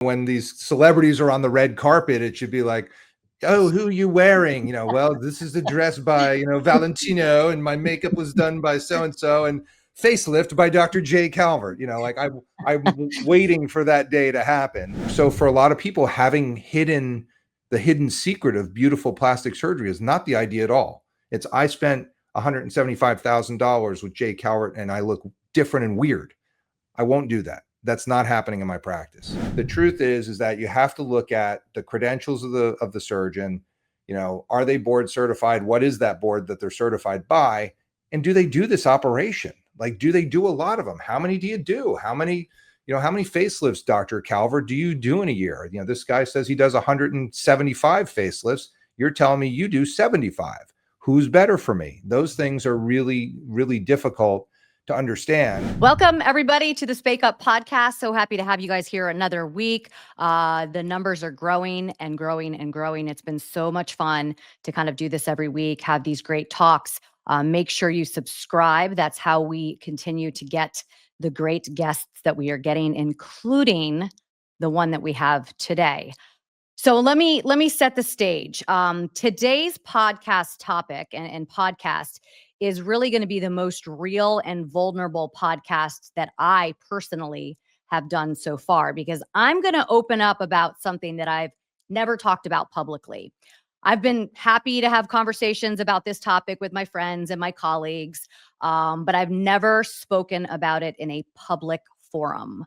When these celebrities are on the red carpet, it should be like, oh, who are you wearing? Well, this is a dress by, Valentino, and my makeup was done by so-and-so, and facelift by Dr. J. Calvert. I'm waiting for that day to happen. So for a lot of people, having the hidden secret of beautiful plastic surgery is not the idea at all. It's, I spent $175,000 with J. Calvert and I look different and weird. I won't do that. That's not happening in my practice. The truth is that you have to look at the credentials of the surgeon. Are they board certified? What is that board that they're certified by? And do they do this operation? Like, do they do a lot of them? How many do you do? How many facelifts, Dr. Calvert, do you do in a year? This guy says he does 175 facelifts. You're telling me you do 75. Who's better for me? Those things are really, really difficult to understand. Welcome, everybody, to the Spake Up podcast. So happy to have you guys here another week. The numbers are growing and growing and growing. It's been so much fun to kind of do this every week, have these great talks. Make sure you subscribe. That's how we continue to get the great guests that we are getting, including the one that we have today. So let me set the stage. Today's podcast topic and podcast is really going to be the most real and vulnerable podcast that I personally have done so far, because I'm going to open up about something that I've never talked about publicly. I've been happy to have conversations about this topic with my friends and my colleagues, but I've never spoken about it in a public forum.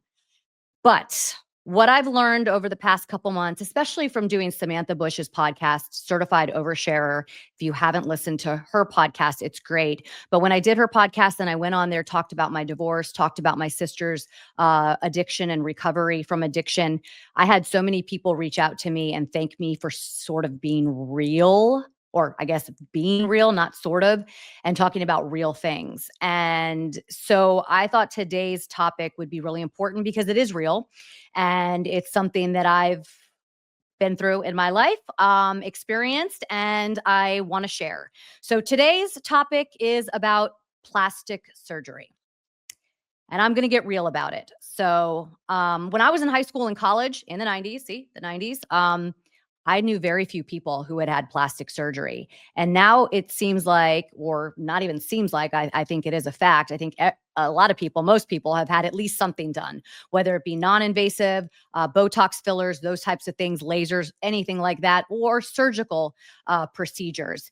But what I've learned over the past couple months, especially from doing Samantha Bush's podcast, Certified Oversharer, if you haven't listened to her podcast, it's great. But when I did her podcast and I went on there, talked about my divorce, talked about my sister's addiction and recovery from addiction, I had so many people reach out to me and thank me for sort of being real, or I guess being real, not sort of, and talking about real things. And so I thought today's topic would be really important because it is real. And it's something that I've been through in my life, experienced, and I want to share. So today's topic is about plastic surgery. And I'm going to get real about it. So when I was in high school and college in the 90s, I knew very few people who had had plastic surgery. And now it seems like, or not even seems like, I think it is a fact. I think a lot of people, most people have had at least something done, whether it be non-invasive, Botox fillers, those types of things, lasers, anything like that, or surgical procedures.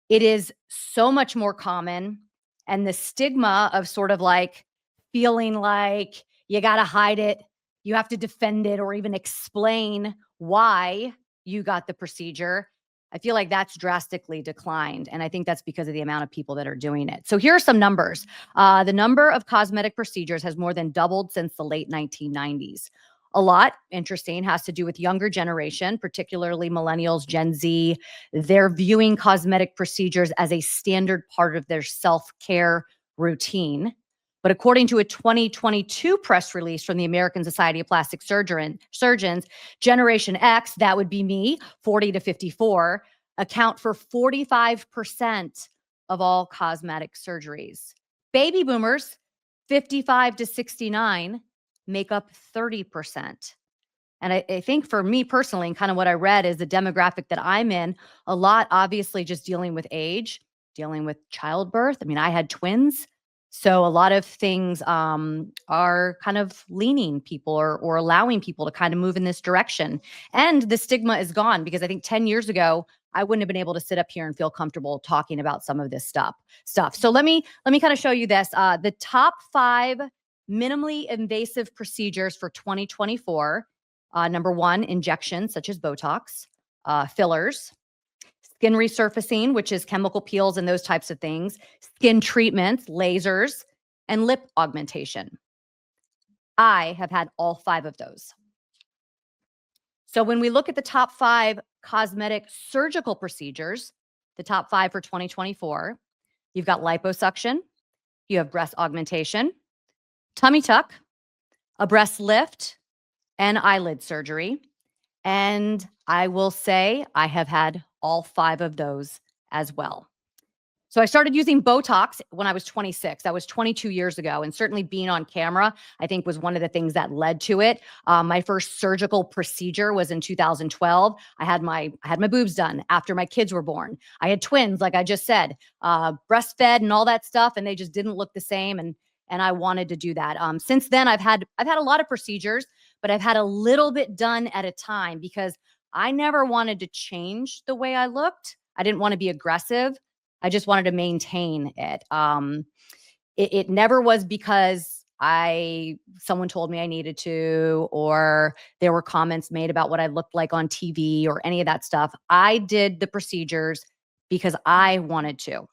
It is so much more common. And the stigma of sort of like feeling like you got to hide it, you have to defend it, or even explain why you got the procedure, I feel like that's drastically declined. And I think that's because of the amount of people that are doing it. So here are some numbers. The number of cosmetic procedures has more than doubled since the late 1990s. A lot, interesting, has to do with younger generation, particularly millennials, Gen Z. They're viewing cosmetic procedures as a standard part of their self-care routine. But according to a 2022 press release from the American Society of Plastic Surgeons, Generation X, that would be me, 40 to 54, account for 45% of all cosmetic surgeries. Baby boomers, 55 to 69, make up 30%. And I think for me personally, and kind of what I read is the demographic that I'm in, a lot obviously just dealing with age, dealing with childbirth. I mean, I had twins. So a lot of things are kind of leaning people or allowing people to kind of move in this direction. And the stigma is gone, because I think 10 years ago, I wouldn't have been able to sit up here and feel comfortable talking about some of this stuff. So let me kind of show you this. The top 5 minimally invasive procedures for 2024. Number 1, injections such as Botox, fillers, skin resurfacing, which is chemical peels and those types of things, skin treatments, lasers, and lip augmentation. I have had all 5 of those. So when we look at the top 5 cosmetic surgical procedures, the top 5 for 2024, you've got liposuction, you have breast augmentation, tummy tuck, a breast lift, and eyelid surgery. And I will say I have had all 5 of those as well. So I started using Botox when I was 26. That was 22 years ago. And certainly being on camera, I think was one of the things that led to it. My first surgical procedure was in 2012. I had my boobs done after my kids were born. I had twins, like I just said, breastfed and all that stuff, and they just didn't look the same. And I wanted to do that. Since then, I've had a lot of procedures, but I've had a little bit done at a time because I never wanted to change the way I looked. I didn't want to be aggressive. I just wanted to maintain it. It never was because someone told me I needed to, or there were comments made about what I looked like on TV or any of that stuff. I did the procedures because I wanted to.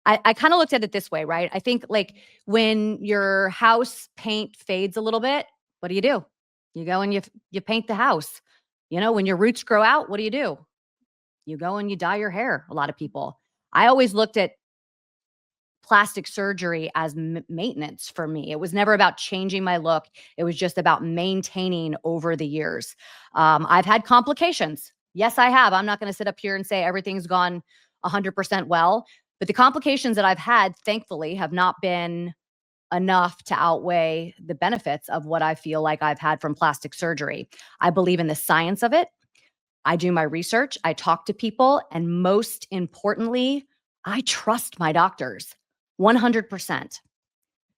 I kind of looked at it this way, right? I think like when your house paint fades a little bit, what do? You go and you paint the house. When your roots grow out, what do? You go and you dye your hair. A lot of people. I always looked at plastic surgery as maintenance for me. It was never about changing my look. It was just about maintaining over the years. I've had complications. Yes, I have. I'm not going to sit up here and say everything's gone 100% well, but the complications that I've had, thankfully, have not been enough to outweigh the benefits of what I feel like I've had from plastic surgery. I believe in the science of it. I do my research. I talk to people. And most importantly, I trust my doctors 100%.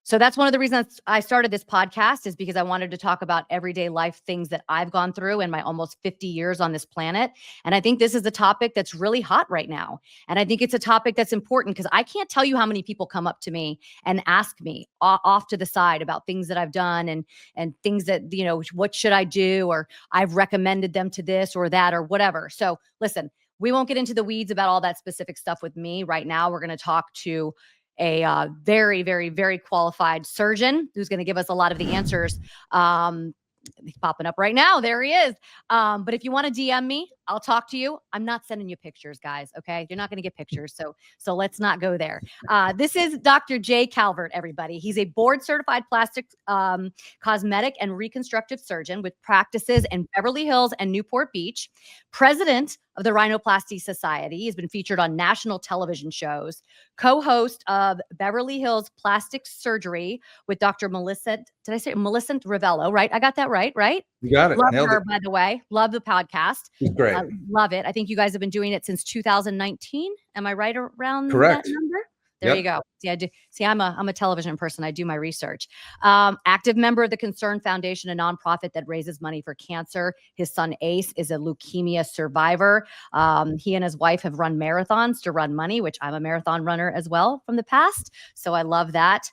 So that's one of the reasons I started this podcast, is because I wanted to talk about everyday life things that I've gone through in my almost 50 years on this planet. And I think this is a topic that's really hot right now. And I think it's a topic that's important because I can't tell you how many people come up to me and ask me off to the side about things that I've done and things that, what should I do? Or I've recommended them to this or that or whatever. So listen, we won't get into the weeds about all that specific stuff with me right now. We're going to talk to a very, very, very qualified surgeon who's going to give us a lot of the answers. He's popping up right now. There he is. But if you want to DM me, I'll talk to you. I'm not sending you pictures, guys. Okay. You're not going to get pictures. So let's not go there. This is Dr. J. Calvert, everybody. He's a board certified plastic, cosmetic and reconstructive surgeon with practices in Beverly Hills and Newport Beach, president of the Rhinoplasty Society. He's been featured on national television shows, co-host of Beverly Hills Plastic Surgery with Dr. Millicent Ravello, right? I got that right? You got it. Love Nailed her, it. by the way. Love the podcast. It's great. Love it. I think you guys have been doing it since 2019. Am I right around Correct. that number? There you go. See, I do. See, I'm a television person. I do my research. Active member of the Concern Foundation, a nonprofit that raises money for cancer. His son Ace is a leukemia survivor. He and his wife have run marathons to run money, which I'm a marathon runner as well from the past. So I love that.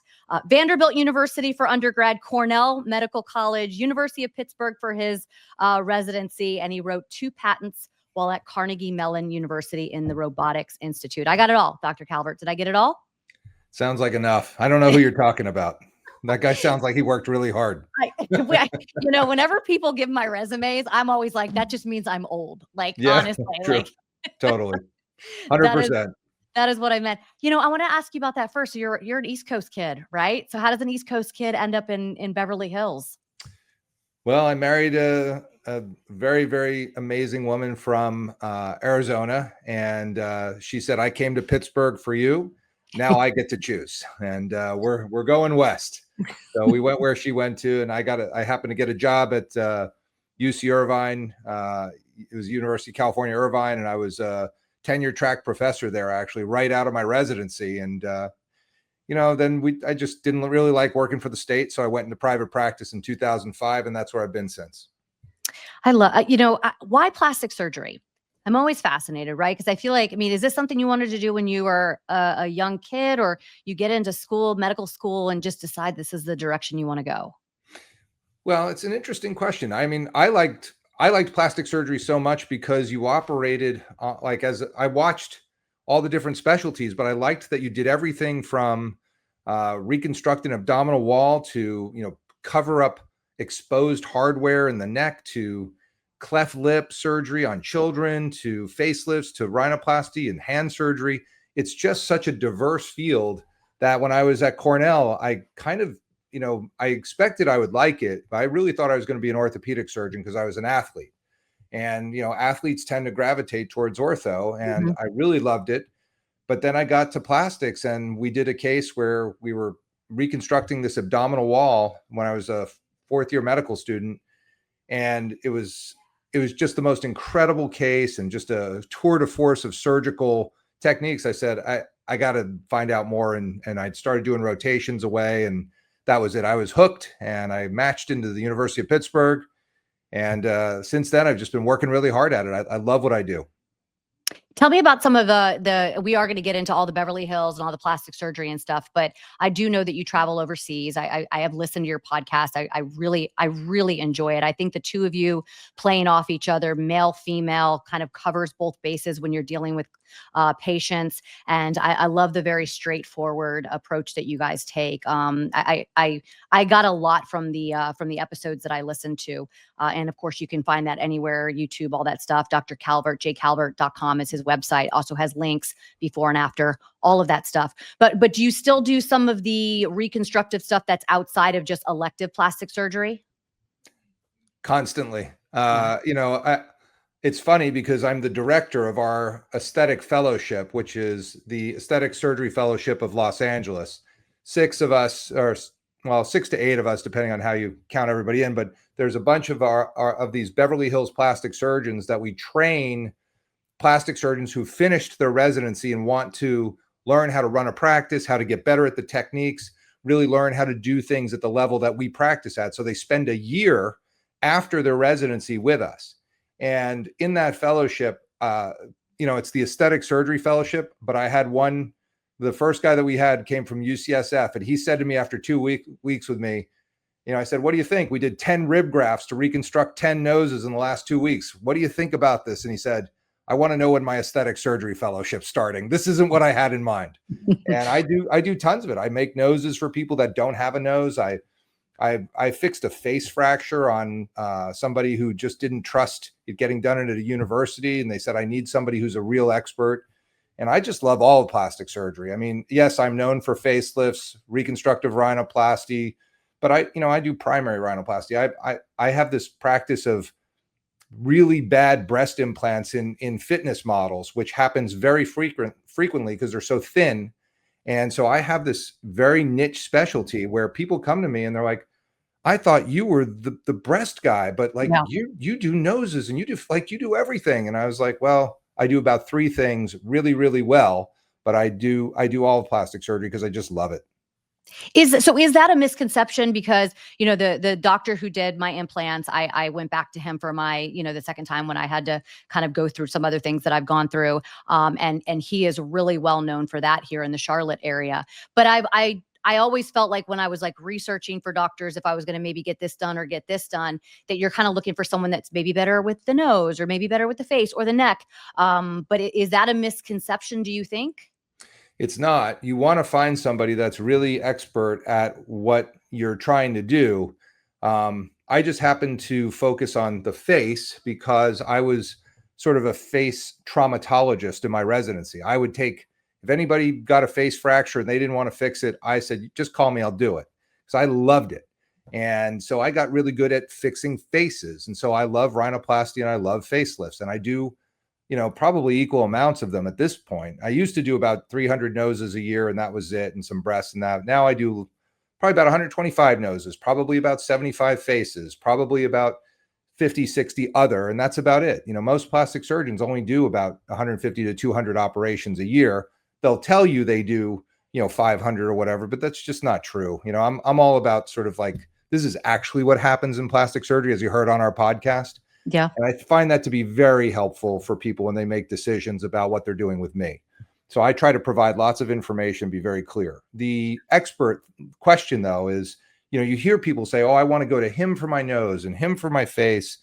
Vanderbilt University for undergrad, Cornell Medical College, University of Pittsburgh for his residency, and he wrote 2 patents while at Carnegie Mellon University in the Robotics Institute. I got it all, Dr. Calvert. Did I get it all? Sounds like enough. I don't know who you're talking about. That guy sounds like he worked really hard. Whenever people give my resumes, I'm always like, that just means I'm old. Like, honestly, true. like Totally. 100%. That is what I meant. I want to ask you about that first. So you're an East Coast kid, right? So how does an East Coast kid end up in Beverly Hills? Well, I married a very, very amazing woman from Arizona, and she said, "I came to Pittsburgh for you. Now I get to choose." And we're going west. So we went where she went to, and I happened to get a job at UC Irvine. It was University of California, Irvine, and I was a tenure track professor there, actually, right out of my residency. And then I just didn't really like working for the state. So I went into private practice in 2005, and that's where I've been since. I love, why plastic surgery? I'm always fascinated, right? Because I feel like, is this something you wanted to do when you were a young kid, or you get into medical school, and just decide this is the direction you want to go? Well, it's an interesting question. I liked plastic surgery so much because you operated as I watched all the different specialties, but I liked that you did everything from reconstruct an abdominal wall to, cover up exposed hardware in the neck, to cleft lip surgery on children, to facelifts, to rhinoplasty and hand surgery. It's just such a diverse field that when I was at Cornell, I kind of, I expected I would like it, but I really thought I was going to be an orthopedic surgeon because I was an athlete. And, athletes tend to gravitate towards ortho, and I really loved it. But then I got to plastics, and we did a case where we were reconstructing this abdominal wall when I was a fourth year medical student. And it was just the most incredible case and just a tour de force of surgical techniques. I said, I got to find out more. And I started doing rotations away, and that was it. I was hooked, and I matched into the University of Pittsburgh. And since then, I've just been working really hard at it. I love what I do. Tell me about some of we are going to get into all the Beverly Hills and all the plastic surgery and stuff, but I do know that you travel overseas. I have listened to your podcast. I really enjoy it. I think the two of you playing off each other, male, female, kind of covers both bases when you're dealing with patients. And I love the very straightforward approach that you guys take. I got a lot from the episodes that I listened to. And of course, you can find that anywhere, YouTube, all that stuff. Dr. Calvert, jcalvert.com is his website. Also has links before and after, all of that stuff. But do you still do some of the reconstructive stuff that's outside of just elective plastic surgery? Constantly. It's funny because I'm the director of our aesthetic fellowship, which is the Aesthetic Surgery Fellowship of Los Angeles. 6 of us, or 6 to 8 of us, depending on how you count everybody in, but there's a bunch of of these Beverly Hills plastic surgeons that we train, plastic surgeons who finished their residency and want to learn how to run a practice, how to get better at the techniques, really learn how to do things at the level that we practice at. So they spend a year after their residency with us. And in that fellowship, it's the Aesthetic Surgery Fellowship, but I had the first guy that we had came from UCSF, and he said to me after 2 weeks with me, I said, what do you think? We did 10 rib grafts to reconstruct 10 noses in the last 2 weeks. What do you think about this? And he said, I want to know when my aesthetic surgery fellowship's starting. This isn't what I had in mind. And I do tons of it. I make noses for people that don't have a nose. I fixed a face fracture on somebody who just didn't trust it getting done at a university. And they said, I need somebody who's a real expert. And I just love all of plastic surgery. I mean, yes, I'm known for facelifts, reconstructive rhinoplasty, but I do primary rhinoplasty. I have this practice of really bad breast implants in fitness models, which happens very frequently because they're so thin. And so I have this very niche specialty where people come to me and they're like, I thought you were the breast guy, but you do noses and you do everything. And I was like, well, I do about 3 things really, really well, but I do all of plastic surgery because I just love it. Is that a misconception? Because, the doctor who did my implants, I went back to him for my, the second time when I had to kind of go through some other things that I've gone through. And he is really well known for that here in the Charlotte area. But I always felt like when I was like researching for doctors, if I was going to maybe get this done or get this done, that you're kind of looking for someone that's maybe better with the nose or maybe better with the face or the neck. But is that a misconception, do you think? It's not. You want to find somebody that's really expert at what you're trying to do. I just happened to focus on the face because I was sort of a face traumatologist in my residency. I would take, if anybody got a face fracture and they didn't want to fix it, I said, just call me, I'll do it. Because I loved it. And so I got really good at fixing faces. And so I love rhinoplasty and I love facelifts. And I do probably equal amounts of them at this point. I used to do about 300 noses a year and that was it, and some breasts and that. Now I do probably about 125 noses, probably about 75 faces, probably about 50, 60 other, and that's about it. Most plastic surgeons only do about 150 to 200 operations a year. They'll tell you they do, 500 or whatever, but that's just not true. I'm all about sort of like, this is actually what happens in plastic surgery, as you heard on our podcast. Yeah. And I find that to be very helpful for people when they make decisions about what they're doing with me. So I try to provide lots of information, be very clear. The expert question, though, is, you hear people say, oh, I want to go to him for my nose and him for my face.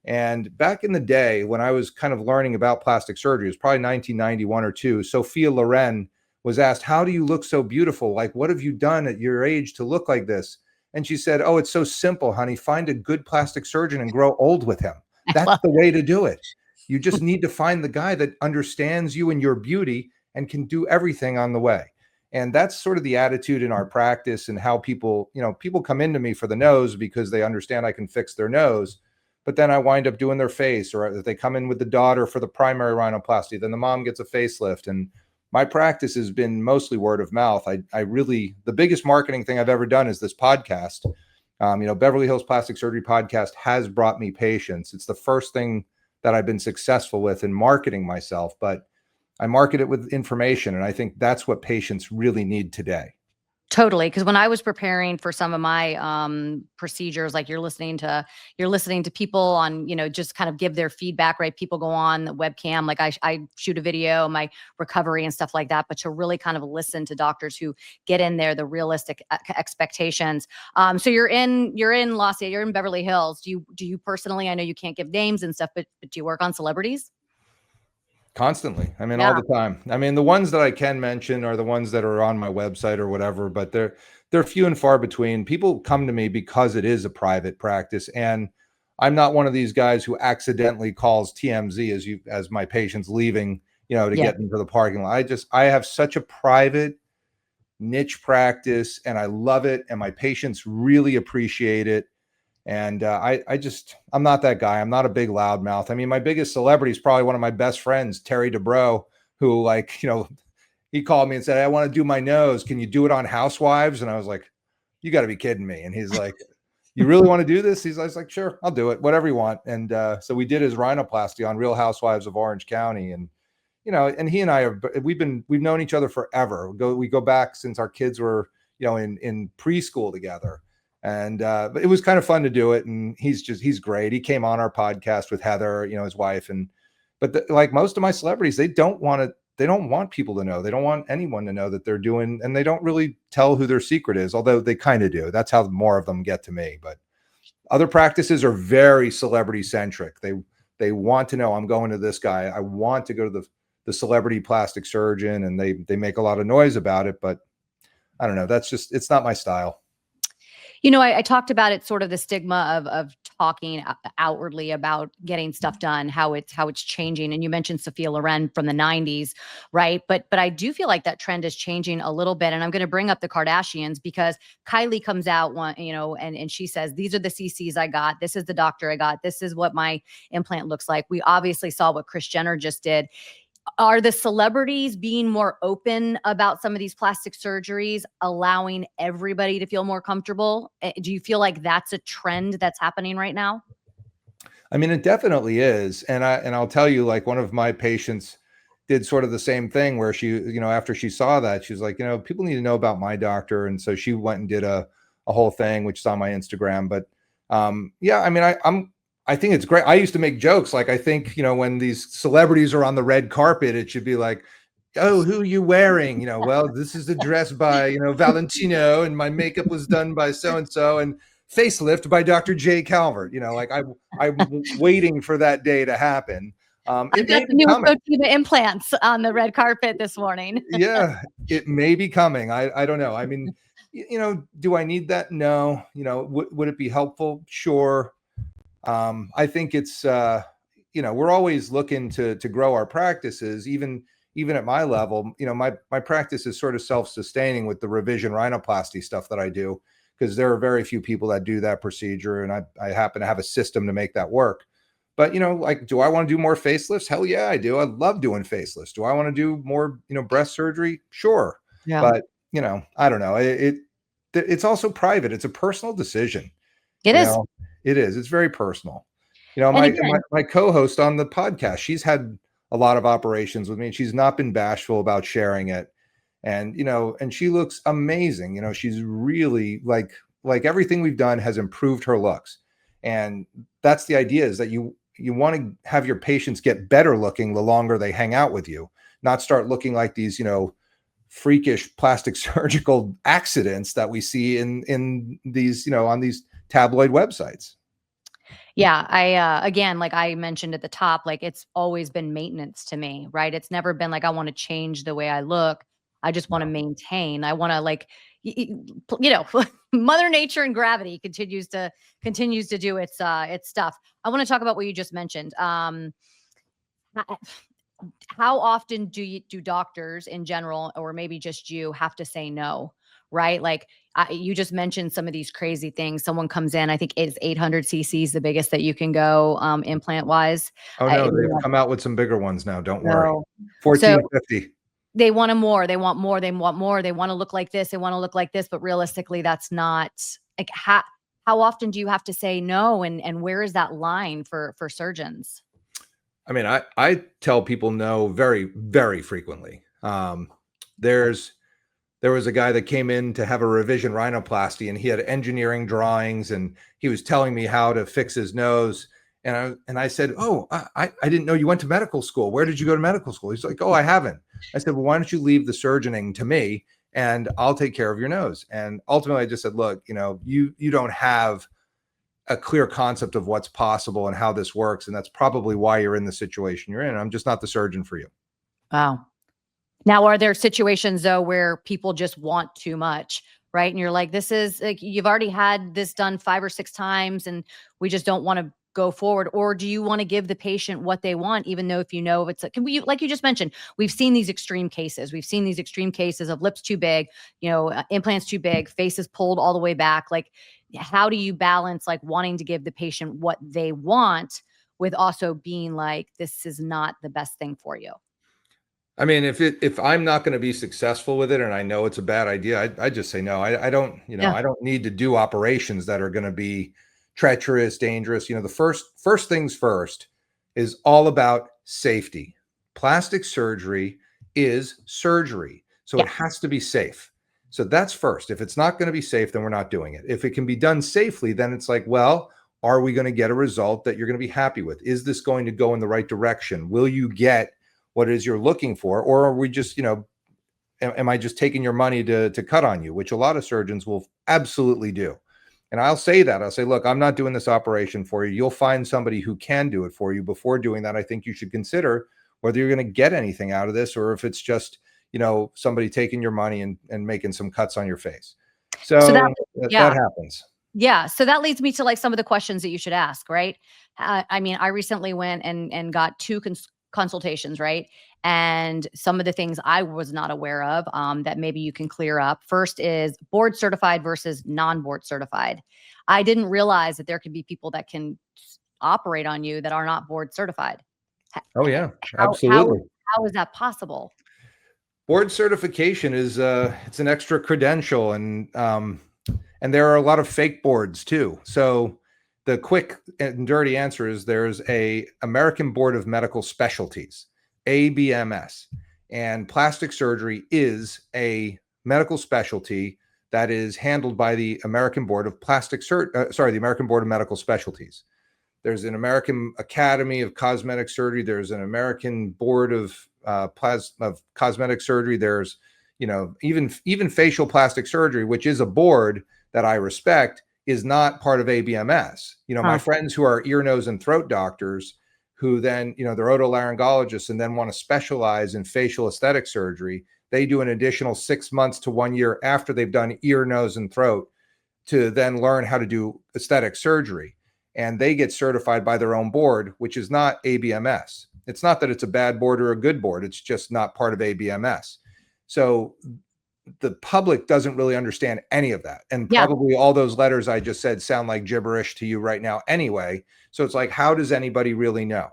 And back in the day when I was kind of learning about plastic surgery, it was probably 1991 or 2, Sophia Loren was asked, how do you look so beautiful? Like, what have you done at your age to look like this? And she said, oh, it's so simple, honey. Find a good plastic surgeon and grow old with him. That's the way to do it. You just need to find the guy that understands you and your beauty and can do everything on the way. And that's sort of the attitude in our practice and how people come into me for the nose because they understand I can fix their nose. But then I wind up doing their face, or if they come in with the daughter for the primary rhinoplasty, then the mom gets a facelift. And my practice has been mostly word of mouth. I really, the biggest marketing thing I've ever done is this podcast. Beverly Hills Plastic Surgery Podcast has brought me patients. It's the first thing that I've been successful with in marketing myself, but I market it with information. And I think that's what patients really need today. Totally, because when I was preparing for some of my procedures, like you're listening to people on, just kind of give their feedback, right? People go on the webcam, like I shoot a video, my recovery and stuff like that, but to really kind of listen to doctors who get in there, the realistic expectations. So you're in Los Angeles, you're in Beverly Hills. Do you personally? I know you can't give names and stuff, but do you work on celebrities? Constantly. I mean, all Yeah. the time. I mean, the ones that I can mention are the ones that are on my website or whatever, but they're few and far between. People come to me because it is a private practice, and I'm not one of these guys who accidentally calls TMZ as my patients leaving, to Yeah. get into the parking lot. I have such a private niche practice, and I love it, and my patients really appreciate it. And I'm not that guy. I'm not a big loudmouth. I mean, my biggest celebrity is probably one of my best friends, Terry DeBro, who he called me and said, I want to do my nose. Can you do it on Housewives? And I was like, you got to be kidding me. And he's like, you really want to do this? I was like, sure, I'll do it, whatever you want. And so we did his rhinoplasty on Real Housewives of Orange County. And, and he and I we've known each other forever. We go back since our kids were, in preschool together. And but it was kind of fun to do it. And he's great. He came on our podcast with Heather, his wife. But like most of my celebrities, they don't want people to know. They don't want anyone to know that they're doing, and they don't really tell who their secret is, although they kind of do. That's how more of them get to me. But other practices are very celebrity centric. They want to know, I'm going to this guy. I want to go to the celebrity plastic surgeon, and they make a lot of noise about it. But I don't know. It's not my style. I talked about it, sort of the stigma of talking outwardly about getting stuff done, how it's changing. And you mentioned Sophia Loren from the 90s, right? But I do feel like that trend is changing a little bit. And I'm going to bring up the Kardashians because Kylie comes out and she says, these are the CCs I got. This is the doctor I got. This is what my implant looks like. We obviously saw what Kris Jenner just did. Are the celebrities being more open about some of these plastic surgeries, allowing everybody to feel more comfortable? Do you feel like that's a trend that's happening right now? I mean, it definitely is. And I'll tell you, like, one of my patients did sort of the same thing where she, after she saw that, she was like, people need to know about my doctor. And so she went and did a whole thing, which is on my Instagram. But yeah, I mean, I think it's great. I used to make jokes. Like, I think, when these celebrities are on the red carpet, it should be like, oh, who are you wearing? Well, this is a dress by, Valentino, and my makeup was done by so-and-so, and facelift by Dr. J. Calvert. I'm waiting for that day to happen. I've got the new Sotiva implants on the red carpet this morning. Yeah, it may be coming. I don't know. I mean, do I need that? No. Would it be helpful? Sure. I think it's we're always looking to grow our practices, even at my level. My practice is sort of self-sustaining with the revision rhinoplasty stuff that I do, because there are very few people that do that procedure, and I happen to have a system to make that work. But like, do I want to do more facelifts? Hell yeah, I do. I love doing facelifts. Do I want to do more breast surgery? Sure. Yeah. But I don't know. It's also private. It's a personal decision. It is. It is. It's very personal. My co-host on the podcast, she's had a lot of operations with me, and she's not been bashful about sharing it. And, and she looks amazing. She's really like everything we've done has improved her looks. And that's the idea, is that you want to have your patients get better looking the longer they hang out with you, not start looking like these, freakish plastic surgical accidents that we see in these, on these tabloid websites. Yeah, I again, like I mentioned at the top, like it's always been maintenance to me, right? It's never been like I want to change the way I look. I just want to maintain. I want to Mother Nature and gravity continues to do its stuff. I want to talk about what you just mentioned. How often do doctors in general, or maybe just you, have to say no? Right? Like you just mentioned some of these crazy things. Someone comes in, I think it's 800 cc's, the biggest that you can go implant wise. Oh no, they've come out with some bigger ones now. Don't worry. So 1450. they want more, they want more, they want more, they want to look like this, they want to look like this, but realistically that's not like how often do you have to say no, and where is that line for surgeons? I mean, I tell people no very, very frequently. There's there was a guy that came in to have a revision rhinoplasty, and he had engineering drawings, and he was telling me how to fix his nose. And I said, "Oh, I didn't know you went to medical school. Where did you go to medical school?" He's like, "Oh, I haven't." I said, "Well, why don't you leave the surgeoning to me, and I'll take care of your nose." And ultimately, I just said, "Look, you don't have a clear concept of what's possible and how this works, and that's probably why you're in the situation you're in. I'm just not the surgeon for you." Wow. Now, are there situations though where people just want too much, right? And you're like, this is like, you've already had this done 5 or 6 times and we just don't want to go forward? Or do you want to give the patient what they want, even though if you know it's can we, like you just mentioned, we've seen these extreme cases. We've seen these extreme cases of lips too big, implants too big, faces pulled all the way back. Like, how do you balance like wanting to give the patient what they want with also being like, this is not the best thing for you? I mean, if I'm not going to be successful with it and I know it's a bad idea, I just say no. I don't, Yeah. I don't need to do operations that are going to be treacherous, dangerous. The first things first is all about safety. Plastic surgery is surgery, so it Yeah. has to be safe. So that's first. If it's not going to be safe, then we're not doing it. If it can be done safely, then it's like, well, are we going to get a result that you're going to be happy with? Is this going to go in the right direction? Will you get what it is you're looking for? Or are we just, am I just taking your money to cut on you, which a lot of surgeons will absolutely do. And I'll say that. I'll say, look, I'm not doing this operation for you. You'll find somebody who can do it for you. Before doing that, I think you should consider whether you're going to get anything out of this or if it's just, somebody taking your money and making some cuts on your face. So So yeah. that happens. Yeah. So that leads me to like some of the questions that you should ask, right? I mean, I recently went and got two consultations, right? And some of the things I was not aware of that maybe you can clear up. First is board certified versus non-board certified. I didn't realize that there could be people that can operate on you that are not board certified. Oh yeah, How absolutely. how is that possible? Board certification is it's an extra credential, and there are a lot of fake boards too. So the quick and dirty answer is there's a American Board of Medical Specialties, ABMS, and plastic surgery is a medical specialty that is handled by the American Board of the American Board of Medical Specialties. There's an American Academy of Cosmetic Surgery. There's an American Board of Cosmetic Surgery. There's, even facial plastic surgery, which is a board that I respect, is not part of ABMS. My friends who are ear, nose, and throat doctors who then, they're otolaryngologists and then want to specialize in facial aesthetic surgery, they do an additional 6 months to 1 year after they've done ear, nose, and throat to then learn how to do aesthetic surgery. And they get certified by their own board, which is not ABMS. It's not that it's a bad board or a good board. It's just not part of ABMS. So the public doesn't really understand any of that. And probably all those letters I just said sound like gibberish to you right now anyway. So it's like, how does anybody really know?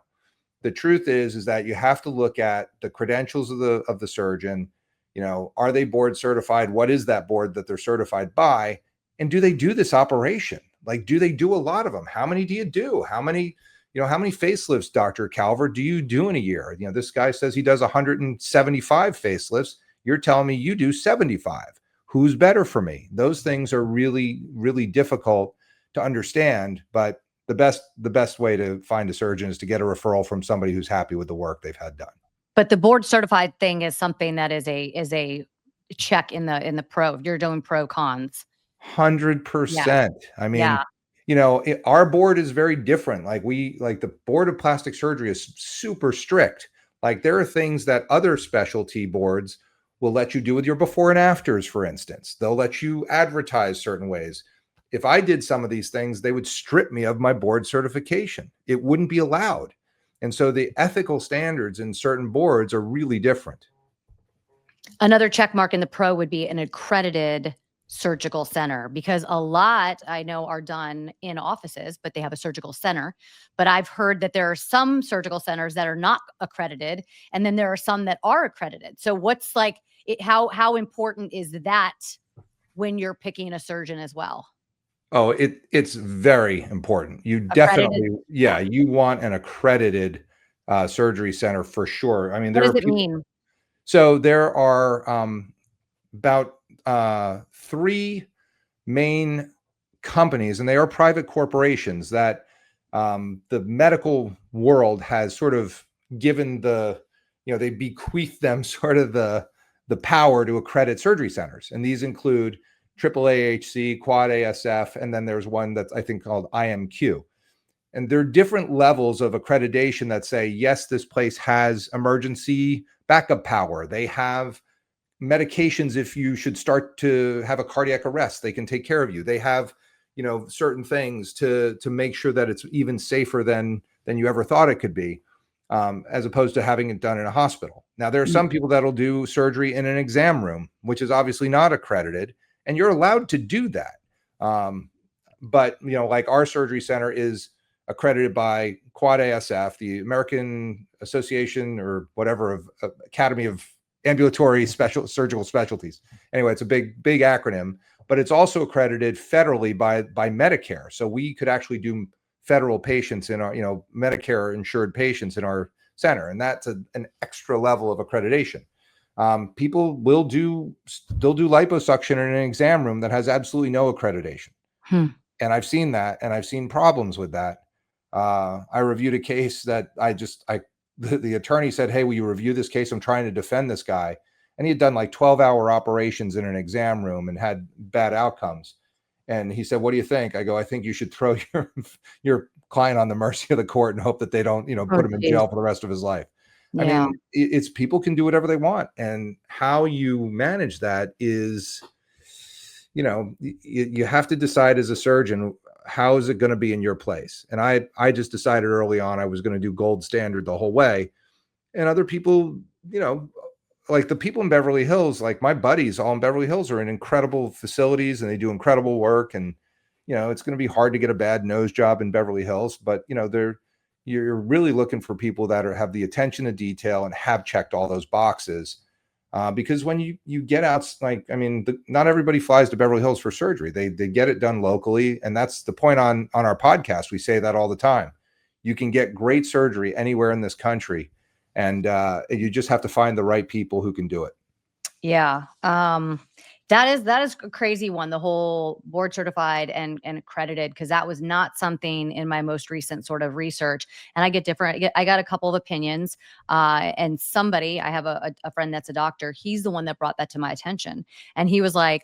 The truth is that you have to look at the credentials of the surgeon. Are they board certified? What is that board that they're certified by? And do they do this operation? Like, do they do a lot of them? How many do you do? How many facelifts, Dr. Calvert, do you do in a year? This guy says he does 175 facelifts. You're telling me you do 75. Who's better for me? Those things are really, really difficult to understand. But the best way to find a surgeon is to get a referral from somebody who's happy with the work they've had done. But the board certified thing is something that is a check in the pro. You're doing pro cons. 100%. I mean, Yeah. our board is very different. Like the Board of Plastic Surgery is super strict. Like there are things that other specialty boards will let you do with your before and afters, for instance. They'll let you advertise certain ways. If I did some of these things, they would strip me of my board certification. It wouldn't be allowed. And so the ethical standards in certain boards are really different. Another check mark in the pro would be an accredited surgical center? Because a lot I know are done in offices, but they have a surgical center. But I've heard that there are some surgical centers that are not accredited, and then there are some that are accredited. So what's like how important is that when you're picking a surgeon as well? Oh, it's very important. You Accredited. definitely, Yeah. yeah, you want an accredited surgery center for sure. I mean, What there does are it people. mean? So there are about three main companies, and they are private corporations that the medical world has sort of given they bequeath them sort of the power to accredit surgery centers. And these include AAAHC, Quad ASF, and then there's one that's I think called IMQ. And there are different levels of accreditation that say, yes, this place has emergency backup power. They have medications if you should start to have a cardiac arrest, they can take care of you. They have certain things to make sure that it's even safer than you ever thought it could be, as opposed to having it done in a hospital. Now there are some people that'll do surgery in an exam room, which is obviously not accredited, and you're allowed to do that. But like our surgery center is accredited by Quad ASF, the American Association or whatever of Academy of Ambulatory Surgical Specialties. Anyway, it's a big acronym, but it's also accredited federally by Medicare. So we could actually do federal patients in our, Medicare insured patients in our center, and that's an extra level of accreditation. People will do liposuction in an exam room that has absolutely no accreditation. And I've seen that, and I've seen problems with that. I reviewed a case that the attorney said, "Hey, will you review this case? I'm trying to defend this guy." And he had done like 12-hour operations in an exam room and had bad outcomes. And he said, "What do you think?" I go, "I think you should throw your client on the mercy of the court and hope that they don't, put him in jail for the rest of his life." I mean, it's people can do whatever they want. And how you manage that is, you have to decide as a surgeon, how is it going to be in your place? And I just decided early on I was going to do gold standard the whole way. And other people, like the people in Beverly Hills, like my buddies all in Beverly Hills are in incredible facilities and they do incredible work. And, it's going to be hard to get a bad nose job in Beverly Hills, but you're really looking for people that have the attention to detail and have checked all those boxes. Because when you get out, not everybody flies to Beverly Hills for surgery. They get it done locally. And that's the point on our podcast. We say that all the time. You can get great surgery anywhere in this country. And you just have to find the right people who can do it. Yeah. That is a crazy one, the whole board certified and accredited, because that was not something in my most recent sort of research. And I got a couple of opinions. And I have a friend that's a doctor. He's the one that brought that to my attention. And he was like,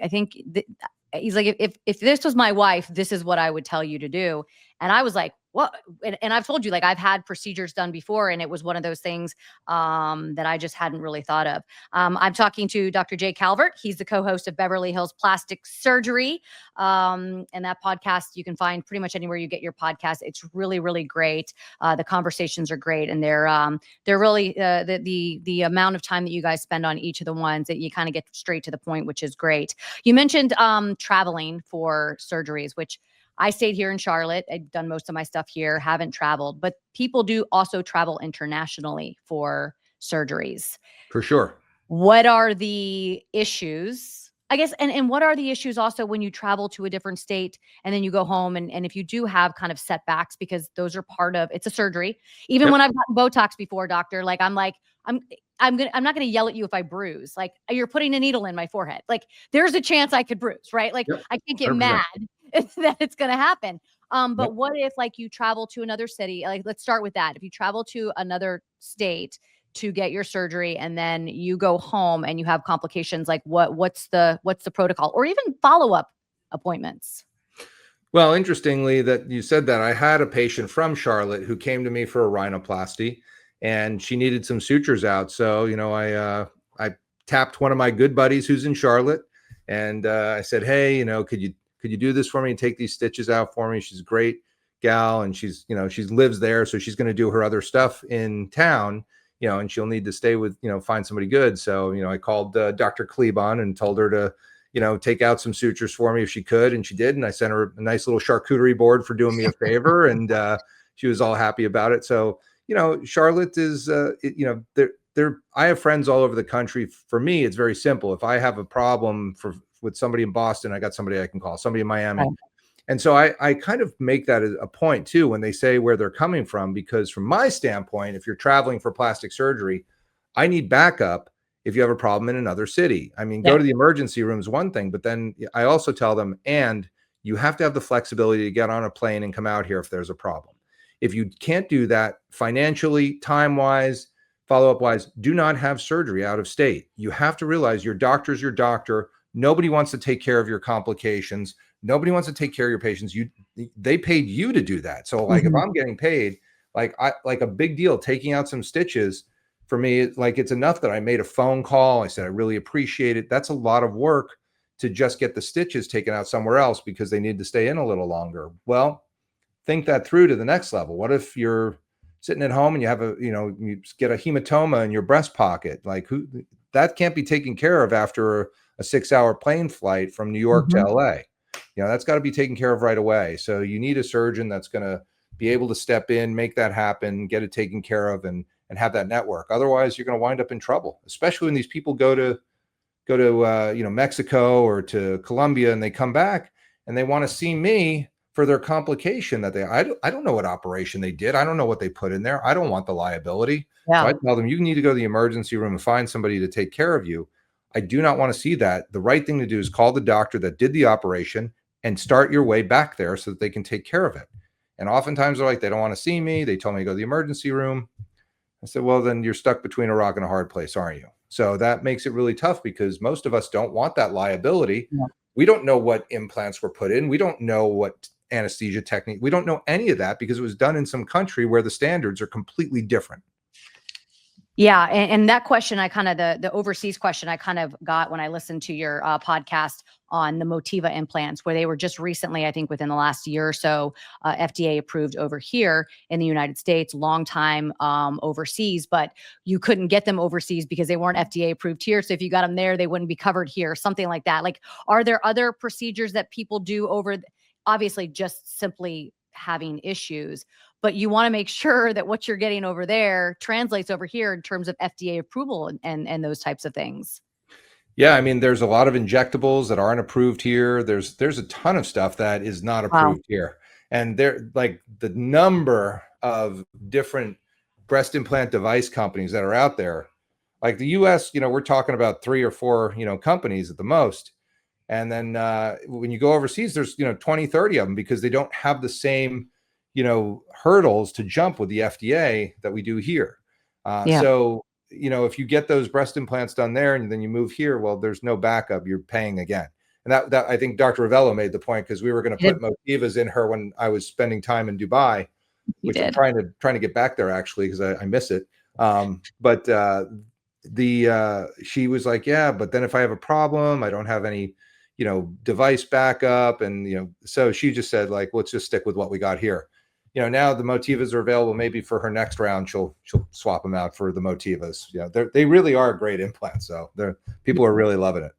he's like, if this was my wife, this is what I would tell you to do. And I was like, what? And I've told you, like, I've had procedures done before, and it was one of those things that I just hadn't really thought of. I'm talking to Dr. Jay Calvert. He's the co-host of Beverly Hills Plastic Surgery. And that podcast you can find pretty much anywhere you get your podcast. It's really, really great. The conversations are great, and they're really the amount of time that you guys spend on each of the ones that you kind of get straight to the point, which is great. You mentioned traveling for surgeries, which I stayed here in Charlotte. I've done most of my stuff here, haven't traveled, but people do also travel internationally for surgeries. For sure. What are the issues, I guess, and what are the issues also when you travel to a different state and then you go home and if you do have kind of setbacks, because those are part of, it's a surgery. Even when I've gotten Botox before, doctor, like I'm not going to yell at you if I bruise. Like, you're putting a needle in my forehead. Like, there's a chance I could bruise, right? Like, I can't get 100%. Mad that it's going to happen. But what if, like, you travel to another city? Like, let's start with that. If you travel to another state to get your surgery and then you go home and you have complications, like what's the protocol, or even follow-up appointments? Well, interestingly that you said that, I had a patient from Charlotte who came to me for a rhinoplasty, and she needed some sutures out. So, I tapped one of my good buddies who's in Charlotte, and I said, "Hey, could you do this for me and take these stitches out for me?" She's a great gal, and she lives there, so she's going to do her other stuff in town, and she'll need to stay with, find somebody good. So, I called Dr. Klebon and told her to, take out some sutures for me if she could, and she did. And I sent her a nice little charcuterie board for doing me a favor, and she was all happy about it. So, Charlotte is, I have friends all over the country. For me, it's very simple. If I have a problem with somebody in Boston, I got somebody I can call, somebody in Miami. Right. And so I kind of make that a point too, when they say where they're coming from, because from my standpoint, if you're traveling for plastic surgery, I need backup if you have a problem in another city. I mean, go to the emergency room is one thing, but then I also tell them, and you have to have the flexibility to get on a plane and come out here if there's a problem. If you can't do that financially, time-wise, follow-up wise, do not have surgery out of state. You have to realize your doctor's your doctor. Nobody wants to take care of your complications. Nobody wants to take care of your patients. They paid you to do that. So like, if I'm getting paid, like a big deal, taking out some stitches for me, like it's enough that I made a phone call. I said, I really appreciate it. That's a lot of work to just get the stitches taken out somewhere else because they need to stay in a little longer. Well, think that through to the next level. What if you're sitting at home and you have you get a hematoma in your breast pocket? Like that can't be taken care of after a 6-hour plane flight from New York to LA. That's got to be taken care of right away. So you need a surgeon that's going to be able to step in, make that happen, get it taken care of, and have that network. Otherwise, you're going to wind up in trouble, especially when these people go to Mexico or to Colombia, and they come back and they want to see me for their complication that I don't know what operation they did. I don't know what they put in there. I don't want the liability. So I tell them, you need to go to the emergency room and find somebody to take care of you. I do not want to see that. The right thing to do is call the doctor that did the operation and start your way back there so that they can take care of it. And oftentimes they're like, they don't want to see me. They told me to go to the emergency room. I said, well, then you're stuck between a rock and a hard place, aren't you? So that makes it really tough because most of us don't want that liability. Yeah. We don't know what implants were put in. We don't know what anesthesia technique. We don't know any of that because it was done in some country where the standards are completely different. Yeah. And that question, the overseas question I kind of got when I listened to your podcast on the Motiva implants, where they were just recently, I think within the last year or so, FDA approved over here in the United States, long time overseas, but you couldn't get them overseas because they weren't FDA approved here. So if you got them there, they wouldn't be covered here, something like that. Like, are there other procedures that people do obviously just simply having issues, but you want to make sure that what you're getting over there translates over here in terms of FDA approval and those types of things? Yeah, I mean, there's a lot of injectables that aren't approved here. There's a ton of stuff that is not approved here. And they're like the number of different breast implant device companies that are out there. Like the US, we're talking about 3 or 4, companies at the most. And then when you go overseas, there's 20, 30 of them because they don't have the same hurdles to jump with the FDA that we do here. So if you get those breast implants done there and then you move here, well, there's no backup. You're paying again. And that I think Dr. Ravello made the point, because we were going to put Motivas in her when I was spending time in Dubai, which I'm trying to get back there actually, because I miss it. She was like, yeah, but then if I have a problem, I don't have any device backup. And, so she just said, like, let's just stick with what we got here. Now the Motivas are available. Maybe for her next round, she'll swap them out for the Motivas. They really are great implants. So people are really loving it.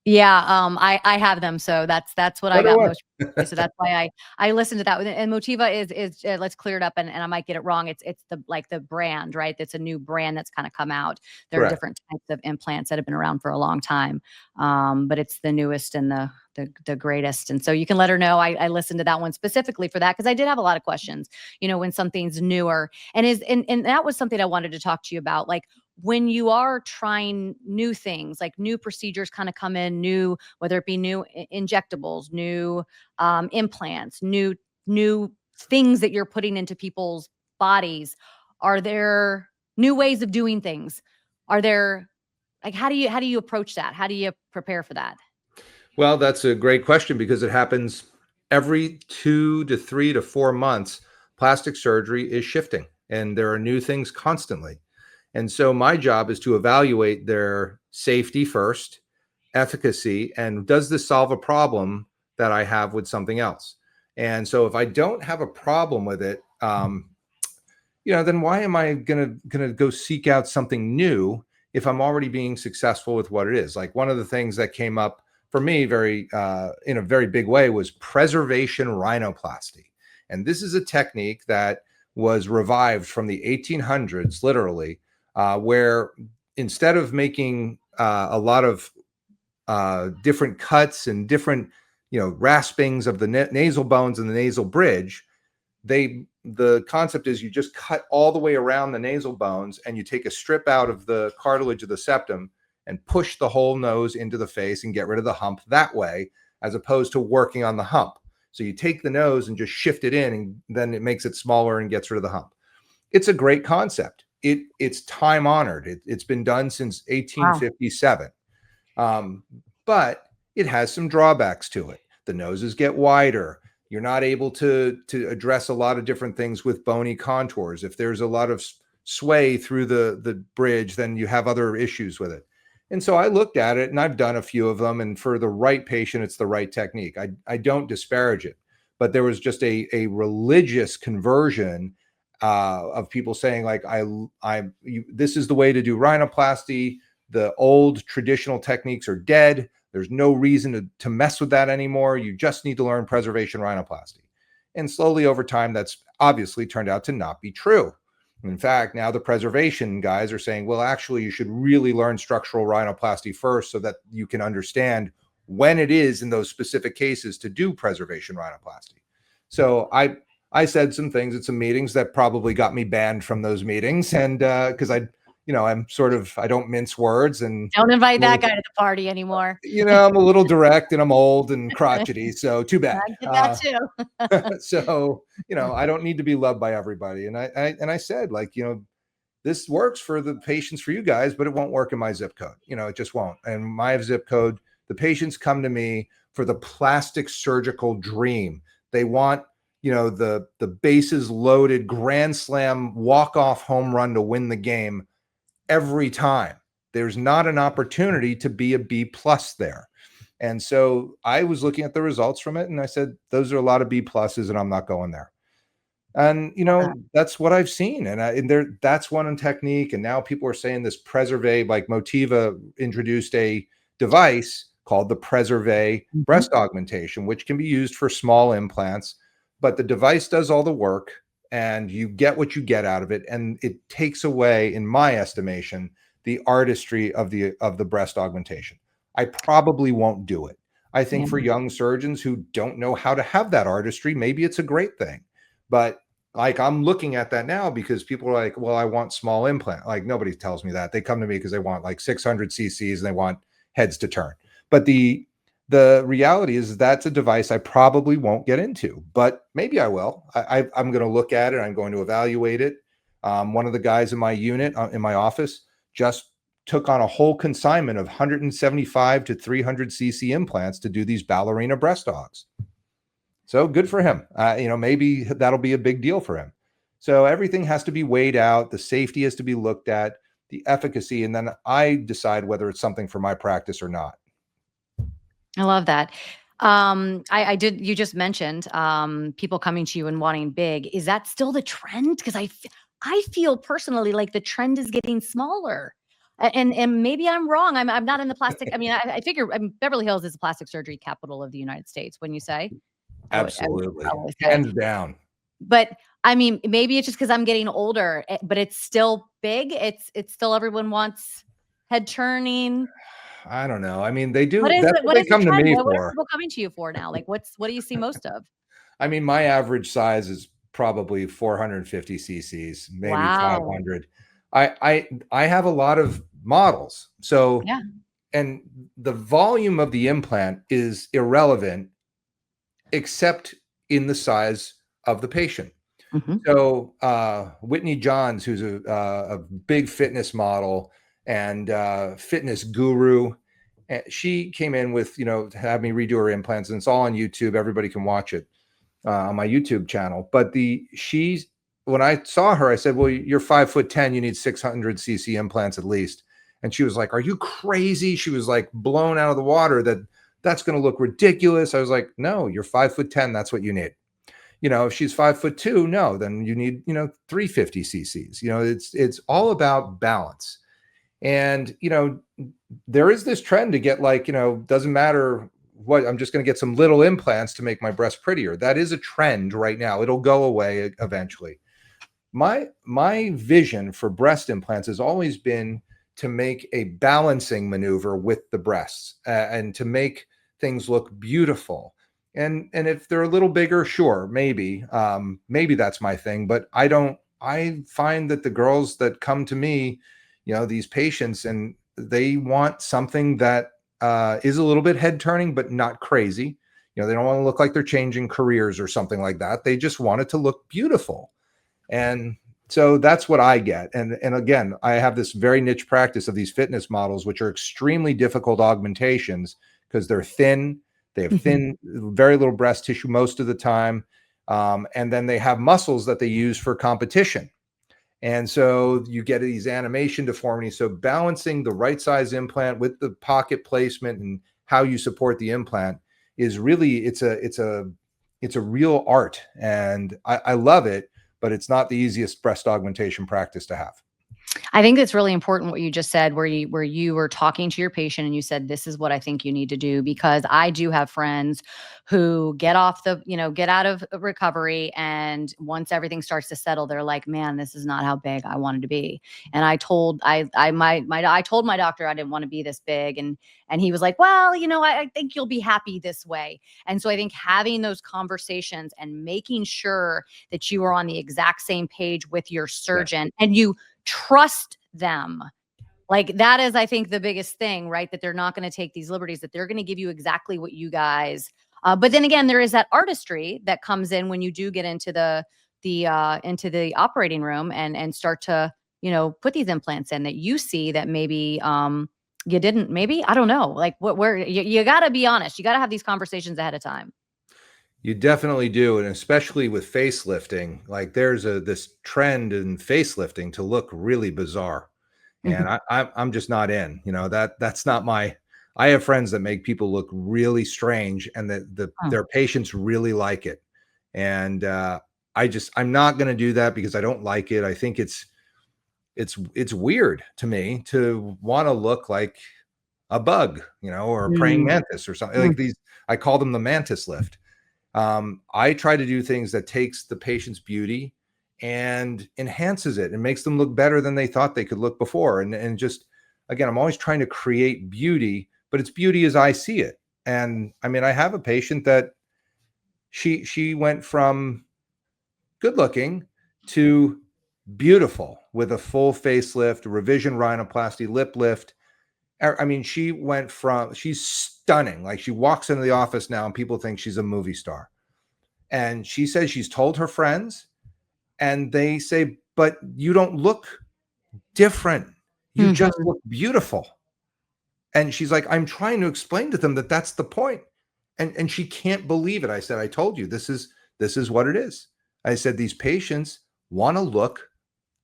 Yeah, I have them, so that's what I got most. So that's why I listened to that. And Motiva is let's clear it up, and I might get it wrong. It's the brand, right? It's a new brand that's kind of come out. There are different types of implants that have been around for a long time, but it's the newest and the greatest. And so you can let her know I listened to that one specifically for that, because I did have a lot of questions. When something's newer, and that was something I wanted to talk to you about, like, when you are trying new things, like new procedures kind of come in, new, whether it be new injectables, new implants, new things that you're putting into people's bodies, are there new ways of doing things? Are there, like, how do you approach that? How do you prepare for that? Well, that's a great question, because it happens every 2 to 3 to 4 months. Plastic surgery is shifting and there are new things constantly. And so my job is to evaluate their safety first, efficacy, and does this solve a problem that I have with something else? And so if I don't have a problem with it, then why am I gonna go seek out something new if I'm already being successful with what it is? Like, one of the things that came up for me, very in a very big way, was preservation rhinoplasty. And this is a technique that was revived from the 1800s, literally, where instead of making a lot of different cuts and different, raspings of the nasal bones and the nasal bridge, the concept is you just cut all the way around the nasal bones and you take a strip out of the cartilage of the septum and push the whole nose into the face and get rid of the hump that way, as opposed to working on the hump. So you take the nose and just shift it in, and then it makes it smaller and gets rid of the hump. It's a great concept. It's time honored. It's been done since 1857. But it has some drawbacks to it. The noses get wider. You're not able to address a lot of different things with bony contours. If there's a lot of sway through the bridge, then you have other issues with it. And so I looked at it, and I've done a few of them, and for the right patient, it's the right technique. I don't disparage it, but there was just a religious conversion of people saying, like, this is the way to do rhinoplasty. The old traditional techniques are dead. There's no reason to mess with that anymore. You just need to learn preservation rhinoplasty. And slowly over time, that's obviously turned out to not be true. In fact, now the preservation guys are saying, well, actually, you should really learn structural rhinoplasty first so that you can understand when it is in those specific cases to do preservation rhinoplasty. So I said some things at some meetings that probably got me banned from those meetings. And because I'm I don't mince words, and don't invite that guy to the party anymore. I'm a little direct and I'm old and crotchety. So too bad. I get that too. So, I don't need to be loved by everybody. And I said, like, this works for the patients, for you guys, but it won't work in my zip code. It just won't. And my zip code, the patients come to me for the plastic surgical dream. They want, the bases loaded grand slam walk-off home run to win the game every time. There's not an opportunity to be a B+ there. And so I was looking at the results from it, and I said, those are a lot of B+, and I'm not going there. And, that's what I've seen. And that's one technique. And now people are saying this Preserve, like Motiva introduced a device called the Preserve breast augmentation, which can be used for small implants, but the device does all the work and you get what you get out of it. And it takes away, in my estimation, the artistry of the breast augmentation. I probably won't do it. I think for young surgeons who don't know how to have that artistry, maybe it's a great thing. But like, I'm looking at that now because people are like, well, I want small implant. Like, nobody tells me that. They come to me because they want like 600 cc's and they want heads to turn. But the reality is that's a device I probably won't get into, but maybe I will. I'm going to look at it. I'm going to evaluate it. One of the guys in my unit, in my office, just took on a whole consignment of 175 to 300 cc implants to do these ballerina breast augs. So good for him. Maybe that'll be a big deal for him. So everything has to be weighed out. The safety has to be looked at, the efficacy, and then I decide whether it's something for my practice or not. I love that. You just mentioned people coming to you and wanting big. Is that still the trend? Because I feel personally like the trend is getting smaller. And maybe I'm wrong. I'm not in the plastic. I mean, I figure Beverly Hills is the plastic surgery capital of the United States. When you say, absolutely, hands down. But I mean, maybe it's just because I'm getting older. But it's still big. It's still, everyone wants head turning. I don't know. I mean, they do. What is that's it? what they come to me What for. are people coming to you for now? Like, what do you see most of? I mean, my average size is probably 450 cc's, maybe 500. I have a lot of models. So, and the volume of the implant is irrelevant except in the size of the patient. So Whitney Johns, who's a big fitness model and fitness guru, she came in with, to have me redo her implants, and it's all on YouTube. Everybody can watch it on my YouTube channel. But when I saw her, I said, well, you're 5'10", you need 600 cc implants at least. And she was like, are you crazy? She was like blown out of the water that's going to look ridiculous. I was like, no, you're 5'10". That's what you need. If she's 5'2", no, then you need, 350 cc's. It's all about balance. And, there is this trend to get like, doesn't matter what, I'm just going to get some little implants to make my breast prettier. That is a trend right now. It'll go away eventually. My vision for breast implants has always been to make a balancing maneuver with the breasts, and to make things look beautiful. And if they're a little bigger, sure, maybe that's my thing. But I find that the girls that come to me, these patients, and they want something that is a little bit head turning, but not crazy. They don't want to look like they're changing careers or something like that. They just want it to look beautiful. And so that's what I get. And again, I have this very niche practice of these fitness models, which are extremely difficult augmentations because they're thin. They have thin, very little breast tissue most of the time. And then they have muscles that they use for competition. And so you get these animation deformities. So balancing the right size implant with the pocket placement and how you support the implant is really, it's a real art. And I love it, but it's not the easiest breast augmentation practice to have. I think it's really important what you just said, where you were talking to your patient and you said, this is what I think you need to do, because I do have friends who get out of recovery. And once everything starts to settle, they're like, man, this is not how big I wanted to be. And I told my doctor I didn't want to be this big. And he was like, well, I think you'll be happy this way. And so I think having those conversations and making sure that you are on the exact same page with your surgeon, and you trust them. Like that is, I think, the biggest thing, right? That they're not going to take these liberties, that they're going to give you exactly what you guys. But then again, there is that artistry that comes in when you do get into the operating room and start to, put these implants in that you see that maybe you didn't, maybe, I don't know, like where you got to be honest. You got to have these conversations ahead of time. You definitely do. And especially with facelifting, like there's this trend in facelifting to look really bizarre. And I'm just not in, that's not my, I have friends that make people look really strange, and that their patients really like it. And I'm not going to do that because I don't like it. I think it's weird to me to want to look like a bug, or a praying mantis or something like these. I call them the mantis lift. I try to do things that takes the patient's beauty and enhances it and makes them look better than they thought they could look before. And just, again, I'm always trying to create beauty, but it's beauty as I see it. And I mean, I have a patient that she went from good looking to beautiful with a full facelift, revision rhinoplasty, lip lift. I mean, she's stunning. Like she walks into the office now and people think she's a movie star. And she says she's told her friends, and they say, but you don't look different. You just look beautiful. And she's like, I'm trying to explain to them that that's the point. And she can't believe it. I said, I told you, this is what it is. I said, these patients want to look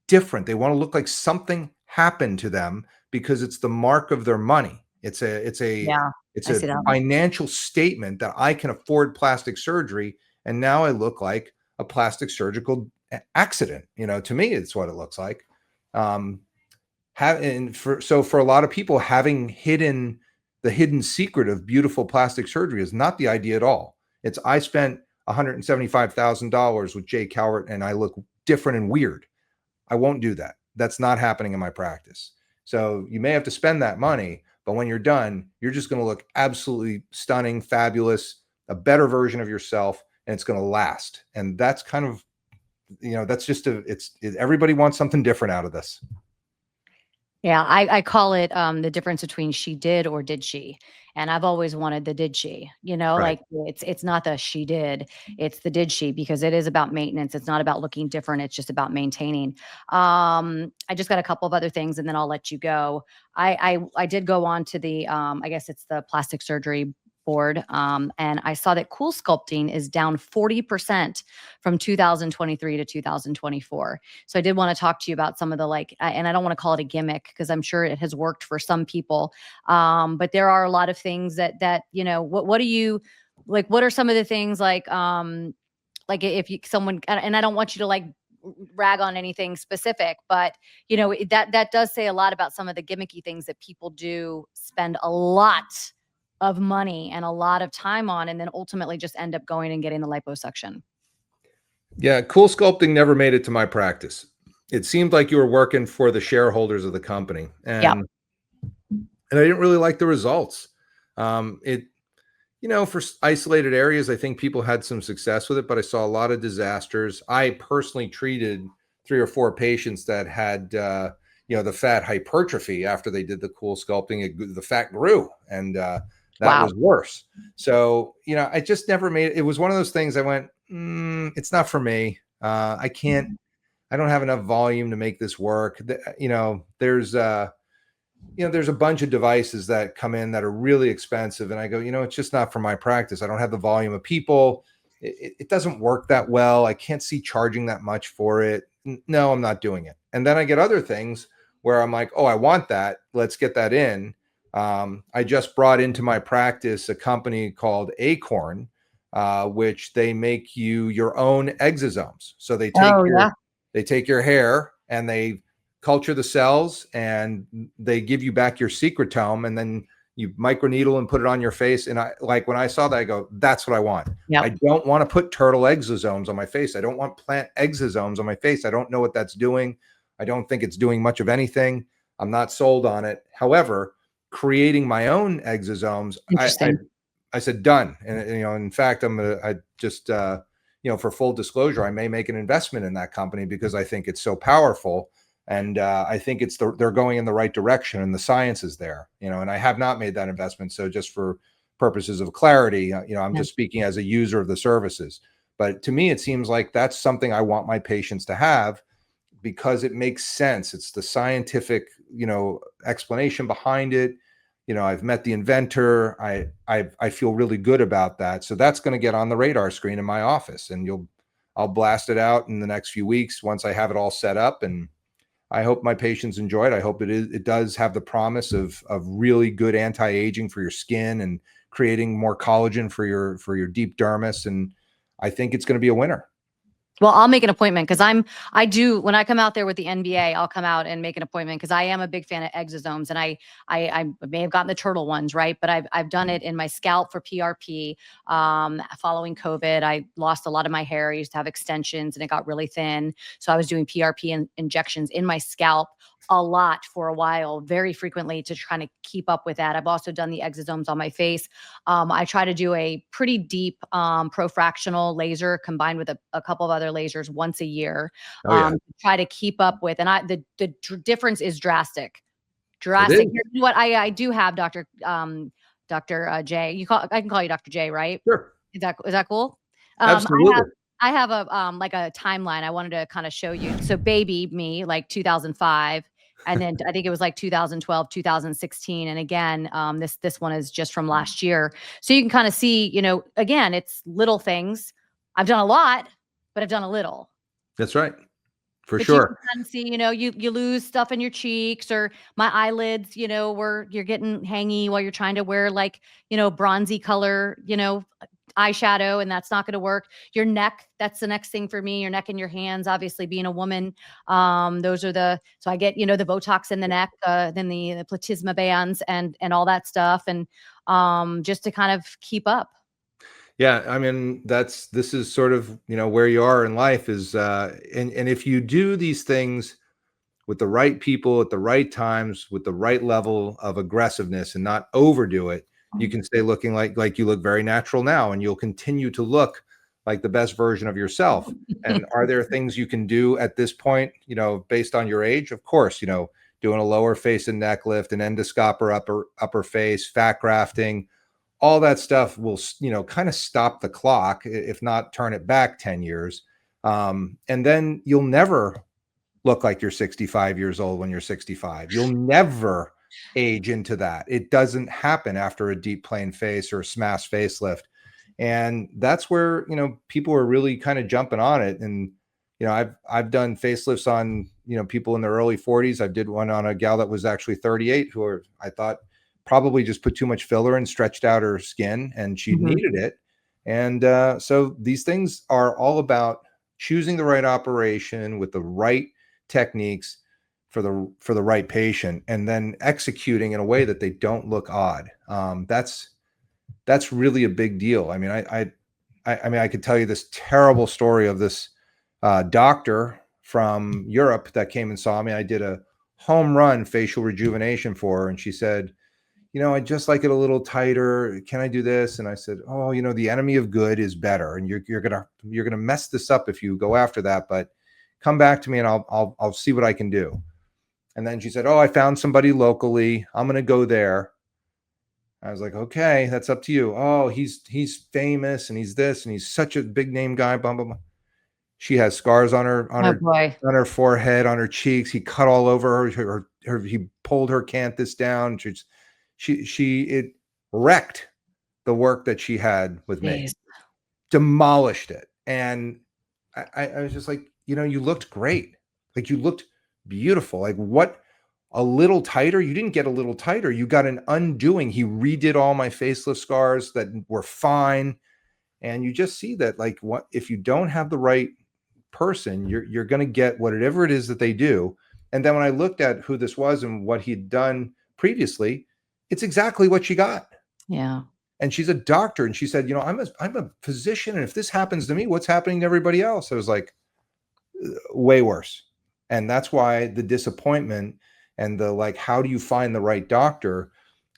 different. They want to look like something happened to them because it's the mark of their money. It's a financial statement that I can afford plastic surgery. And now I look like a plastic surgical accident. To me, it's what it looks like. For a lot of people, having the hidden secret of beautiful plastic surgery is not the idea at all. It's, I spent $175,000 with Jay Calvert and I look different and weird. I won't do that. That's not happening in my practice. So you may have to spend that money, but when you're done, you're just going to look absolutely stunning, fabulous, a better version of yourself, and it's going to last. And that's kind of, that's just everybody wants something different out of this. Yeah, I call it the difference between she did or did she. And I've always wanted the did she, Right. like it's not the she did, it's the did she, because it is about maintenance. It's not about looking different. It's just about maintaining. I just got a couple of other things and then I'll let you go. I did go on to the I guess it's the plastic surgery board. And I saw that Cool Sculpting is down 40% from 2023 to 2024. So I did want to talk to you about some of the and I don't want to call it a gimmick because I'm sure it has worked for some people. But there are a lot of things that what do you like? What are some of the things like if someone, and I don't want you to rag on anything specific, but that does say a lot about some of the gimmicky things that people do spend a lot of money and a lot of time on, and then ultimately just end up going and getting the liposuction. Yeah, cool sculpting never made it to my practice. It seemed like you were working for the shareholders of the company, Yeah. and I didn't really like the results. It for isolated areas, I think people had some success with it, but I saw a lot of disasters. I personally treated 3 or 4 patients that had, the fat hypertrophy after they did the cool sculpting. The fat grew, and that Wow. was worse. So, I just never made it. It was one of those things I went, it's not for me. I don't have enough volume to make this work. There's a bunch of devices that come in that are really expensive. And I go, it's just not for my practice. I don't have the volume of people. It doesn't work that well. I can't see charging that much for it. No, I'm not doing it. And then I get other things where I'm like, oh, I want that. Let's get that in. I just brought into my practice a company called Acorn, which they make you your own exosomes. So they take your hair and they culture the cells and they give you back your secretome, and then you microneedle and put it on your face. And when I saw that, I go, that's what I want. Yep. I don't want to put turtle exosomes on my face. I don't want plant exosomes on my face. I don't know what that's doing. I don't think it's doing much of anything. I'm not sold on it. However, creating my own exosomes, I said, done. And, in fact, for full disclosure, I may make an investment in that company because I think it's so powerful. And I think they're going in the right direction, and the science is there, and I have not made that investment. So just for purposes of clarity, I'm just speaking as a user of the services. But to me, it seems like that's something I want my patients to have because it makes sense. It's the scientific, explanation behind it. I've met the inventor. I feel really good about that. So that's going to get on the radar screen in my office, and I'll blast it out in the next few weeks once I have it all set up. And I hope my patients enjoy it. I hope it does have the promise of really good anti-aging for your skin and creating more collagen for your deep dermis. And I think it's going to be a winner. Well, I'll make an appointment because when I come out there with the NBA, I'll come out and make an appointment because I am a big fan of exosomes, and I may have gotten the turtle ones, right? But I've done it in my scalp for PRP. Following COVID, I lost a lot of my hair. I used to have extensions and it got really thin. So I was doing PRP injections in my scalp a lot for a while, very frequently, to try to keep up with that. I've also done the exosomes on my face. I try to do a pretty deep profractional laser combined with a couple of other lasers once a year. To try to keep up with, and the difference is drastic. You know what? I do have Dr. J. I can call you Dr. J, right? Sure. Is that cool? Absolutely. I have a a timeline I wanted to kind of show you. So baby me, like 2005. And then I think it was like 2012, 2016. And again, this one is just from last year. So you can kind of see, again, it's little things. I've done a lot, but I've done a little. That's right. For But sure. you can kind of see, you lose stuff in your cheeks, or my eyelids, where you're getting hangy while you're trying to wear bronzy color, eyeshadow, and that's not going to work. Your neck, that's the next thing for me. Your neck and your hands, obviously being a woman. So I get, the Botox in the neck, then the platysma bands and all that stuff. And just to kind of keep up. Yeah. I mean, this is sort of, where you are in life is, and if you do these things with the right people at the right times, with the right level of aggressiveness and not overdo it, you can stay looking like you look very natural now, and you'll continue to look like the best version of yourself. And are there things you can do at this point, based on your age? Of course, doing a lower face and neck lift, an endoscope upper face, fat grafting, all that stuff will, kind of stop the clock, if not turn it back 10 years. And then you'll never look like you're 65 years old when you're 65. You'll never age into that. It doesn't happen after a deep plane face or a smash facelift. And that's where, people are really kind of jumping on it. And, I've done facelifts on, people in their early 40s. I did one on a gal that was actually 38 I thought probably just put too much filler and stretched out her skin, and she needed it. And so these things are all about choosing the right operation with the right techniques for the right patient, and then executing in a way that they don't look odd. That's really a big deal. I mean, I mean, I could tell you this terrible story of this doctor from Europe that came and saw me. I did a home run facial rejuvenation for her, and she said, I just like it a little tighter. Can I do this? And I said, oh, the enemy of good is better, and you're gonna mess this up if you go after that. But come back to me, and I'll see what I can do. And then she said, oh, I found somebody locally. I'm gonna go there. I was like, okay, that's up to you. Oh, he's famous, and he's this, and he's such a big name guy. Blah blah blah. She has scars on her Oh boy. on her forehead, on her cheeks. He cut all over her. He pulled her canthus down. It wrecked the work that she had with me, Jeez. demolished it. And I was just like, you looked great. Like, you looked beautiful. Like, what? A little tighter? You didn't get a little tighter. You got an undoing. He redid all my facelift scars that were fine. And you just see that, like, what if you don't have the right person, you're going to get whatever it is that they do. And then when I looked at who this was and what he'd done previously, it's exactly what she got. Yeah. And she's a doctor, and she said, I'm a physician, and if this happens to me, what's happening to everybody else? I was like, way worse. And that's why the disappointment and the, like, how do you find the right doctor?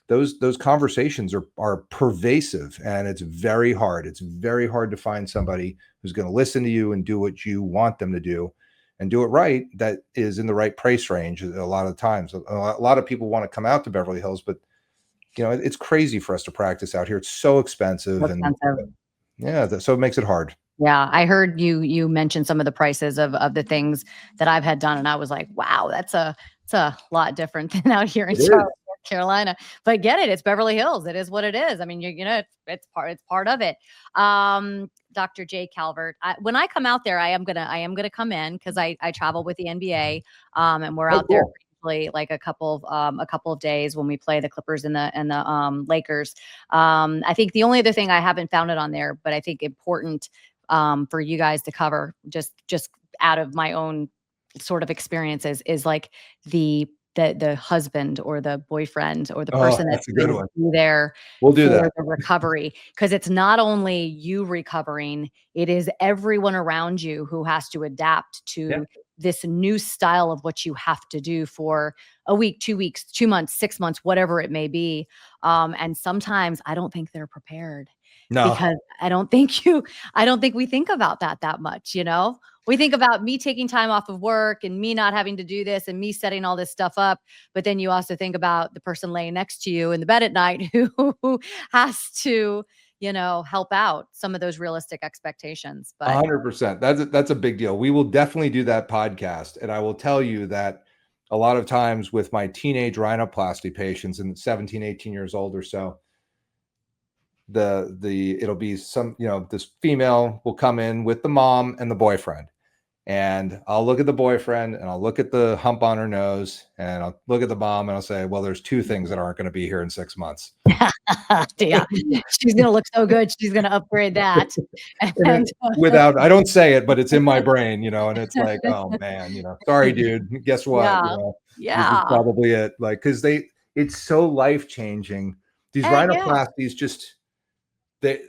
Those conversations are pervasive, and it's very hard. It's very hard to find somebody who's going to listen to you and do what you want them to do, and do it right. That is in the right price range. A lot of times, a lot of people want to come out to Beverly Hills, but it's crazy for us to practice out here. It's so expensive, and yeah, so it makes it hard. Yeah, I heard you mention some of the prices of the things that I've had done, and I was like, wow, it's a lot different than out here in Charlotte, North Carolina. But get it, it's Beverly Hills. It is what it is. I mean, it's part of it. Dr. J. Calvert, when I come out there, I am gonna come in because I travel with the NBA, and we're out there like a couple of days when we play the Clippers and the Lakers. I think the only other thing, I haven't found it on there, but I think important for you guys to cover, just out of my own sort of experiences, is like the husband or the boyfriend or the person that's a good one. there We'll do that. the recovery, because it's not only you recovering, it is everyone around you who has to adapt to this new style of what you have to do for a week, 2 weeks, 2 months, 6 months, whatever it may be. And sometimes I don't think they're prepared. No, because I don't think we think about that much. We think about me taking time off of work and me not having to do this and me setting all this stuff up. But then you also think about the person laying next to you in the bed at night who has to, help out some of those realistic expectations. But 100%. That's a big deal. We will definitely do that podcast. And I will tell you that a lot of times with my teenage rhinoplasty patients, and 17, 18 years old or so, it'll be some, this female will come in with the mom and the boyfriend, and I'll look at the boyfriend and I'll look at the hump on her nose, and I'll look at the mom and I'll say, well, there's two things that aren't going to be here in 6 months. Yeah, she's going to look so good. She's going to upgrade that. And without, I don't say it, but it's in my brain, and it's like, oh man, sorry, dude, guess what? This is probably it. Like, cause it's so life-changing. These rhinoplasties just, I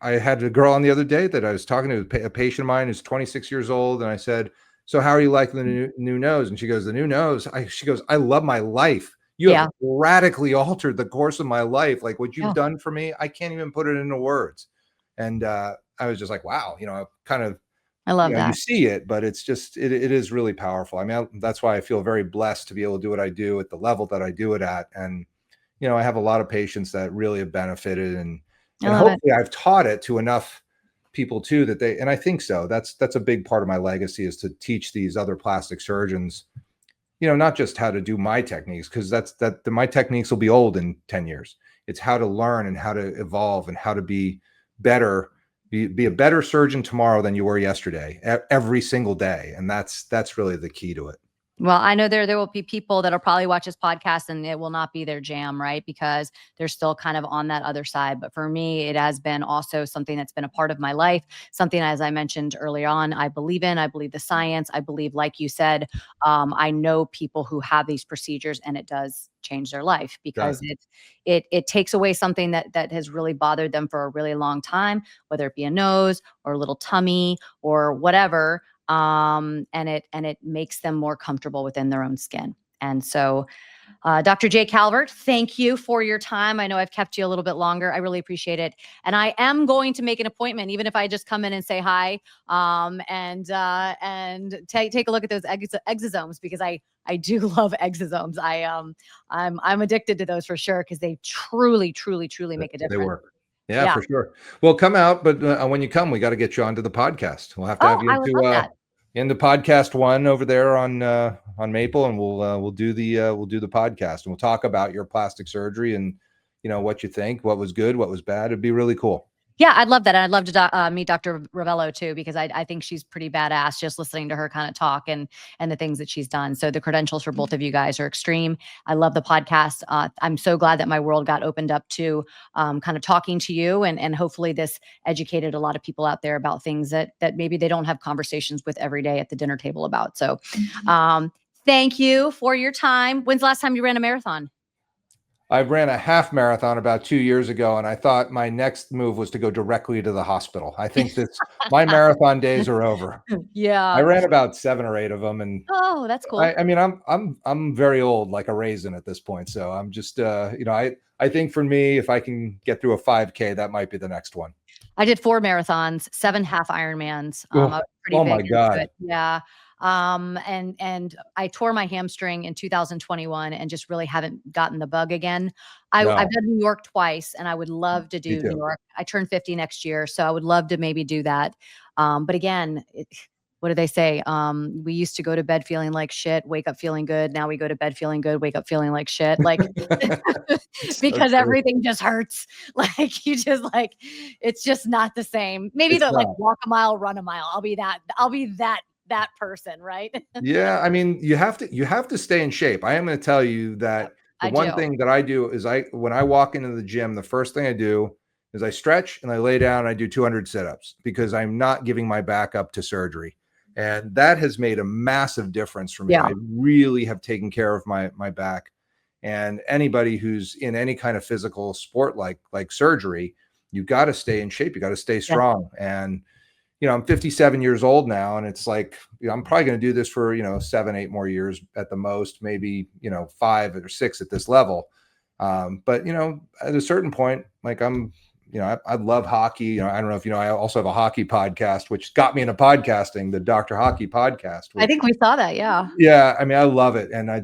had a girl on the other day that I was talking to, a patient of mine who's 26 years old. And I said, so how are you liking the new nose? And she goes, the new nose. She goes, I love my life. You have radically altered the course of my life. Like, what you've done for me, I can't even put it into words. And I was just like, wow, kind of, I love that. You see it, but it's just, it is really powerful. I mean, that's why I feel very blessed to be able to do what I do at the level that I do it at. And, I have a lot of patients that really have benefited, and hopefully I've taught it to enough people too, and I think so. That's a big part of my legacy, is to teach these other plastic surgeons, not just how to do my techniques, because my techniques will be old in 10 years. It's how to learn and how to evolve and how to be better, be a better surgeon tomorrow than you were yesterday, every single day. And that's really the key to it. Well, I know there will be people that'll probably watch this podcast and it will not be their jam, right? Because they're still kind of on that other side. But for me, it has been also something that's been a part of my life, something, as I mentioned early on, I believe in. I believe the science. I believe, like you said, I know people who have these procedures and it does change their life because Does. it takes away something that has really bothered them for a really long time, whether it be a nose or a little tummy or whatever, and it makes them more comfortable within their own skin. And so, Dr. J. Calvert, thank you for your time. I know I've kept you a little bit longer. I really appreciate it. And I am going to make an appointment, even if I just come in and say hi, and take a look at those exosomes, because I do love exosomes. I'm addicted to those for sure, because they truly, truly, truly make a They difference. work. Yeah, Yeah. for sure. Well, come out, but when you come, we got to get you onto the podcast. We'll have to Oh, have you I would love that. in the podcast one over there on Maple, and we'll do the podcast, and we'll talk about your plastic surgery and what you think, what was good, what was bad. It'd be really cool. Yeah, I'd love that. And I'd love to meet Dr. Ravello too, because I think she's pretty badass just listening to her kind of talk and the things that she's done. So the credentials for both of you guys are extreme. I love the podcast. I'm so glad that my world got opened up to kind of talking to you, and hopefully this educated a lot of people out there about things that maybe they don't have conversations with every day at the dinner table about. So thank you for your time. When's the last time you ran a marathon? I ran a half marathon about 2 years ago, and I thought my next move was to go directly to the hospital. I think my marathon days are over. I Yeah. ran about 7 or 8 of them, and Oh, that's cool. I mean, I'm very old, like a raisin at this point. So I'm just, I think for me, if I can get through a 5K, that might be the next one. I did 4 marathons, 7 half Ironmans. I Oh, was pretty oh big my into God. it. Yeah. And I tore my hamstring in 2021 and just really haven't gotten the bug again. I've No, done New York twice, and I would love to me do New too. York. I turn 50 next year, so I would love to maybe do that. But again, what do they say? We used to go to bed feeling like shit, wake up feeling good. Now we go to bed feeling good, wake up feeling like shit. Like, So because true. everything just hurts. Like, you just like, it's just not the same. Maybe It's the like not. walk a mile, run a mile. I'll be that person, right? Yeah, I mean, you have to stay in shape. I am going to tell you Yep, that the I one do. thing that I do is when I walk into the gym, the first thing I do is I stretch and I lay down and I do 200 sit-ups because I'm not giving my back up to surgery. And that has made a massive difference for me. Yeah. I really have taken care of my back. And anybody who's in any kind of physical sport like surgery, you got to stay in shape. You got to stay Yeah. strong. And I'm 57 years old now, and it's like, I'm probably going to do this for, 7, 8 more years at the most, maybe, 5 or 6 at this level. But, at a certain point, like I love hockey. I don't know if I also have a hockey podcast, which got me into podcasting, the Dr. Hockey podcast, I which, think we saw that. Yeah. yeah, I mean, I love it. And I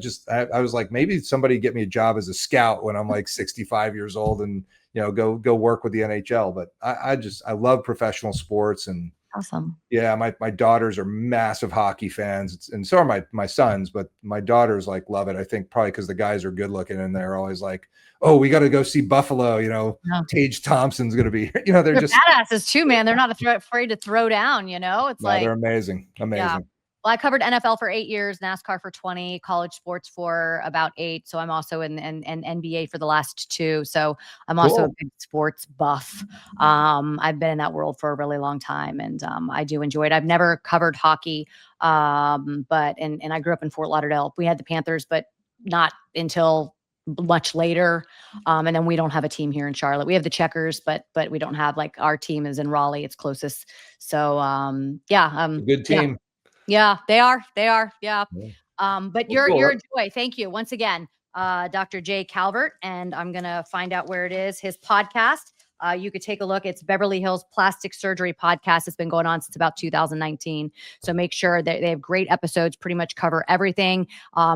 was like, maybe somebody get me a job as a scout when I'm like 65 years old and, go work with the NHL. But I love professional sports. And Awesome. yeah, my daughters are massive hockey fans, and so are my sons. But my daughters like love it. I think probably because the guys are good looking, and they're always like, "Oh, we got to go see Buffalo." Yeah. Tage Thompson's going to be here. They're They're just badasses too, man. They're not afraid to throw down, It's no, they're like, amazing, yeah. amazing. Well, I covered NFL for 8 years, NASCAR for 20, college sports for about 8. So I'm also in NBA for the last 2. So I'm also a Cool. big sports buff. I've been in that world for a really long time, and I do enjoy it. I've never covered hockey, but and I grew up in Fort Lauderdale. We had the Panthers, but not until much later. And then we don't have a team here in Charlotte. We have the Checkers, but we don't have, like, our team is in Raleigh. It's closest. So yeah, A good yeah. team. Yeah, they are. They are. Yeah. Yeah. But Well, you're cool. a joy. Thank you once again, Dr. J. Calvert, and I'm gonna find out where it is. His podcast. You could take a look. It's Beverly Hills Plastic Surgery Podcast. It's been going on since about 2019. So make sure that they have great episodes. Pretty much cover everything.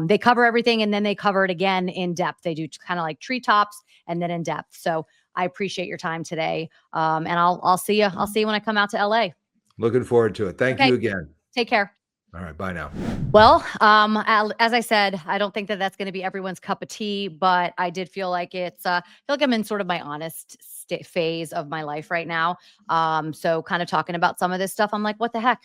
They cover everything, and then they cover it again in depth. They do kind of like treetops and then in depth. So I appreciate your time today. And I'll see you. I'll see you when I come out to LA. Looking forward to it. Thank Okay. you again. Take care. All right, bye now. Well, as I said, I don't think that that's going to be everyone's cup of tea, but I did feel like I feel like I'm in sort of my honest phase of my life right now. So kind of talking about some of this stuff, I'm like, what the heck?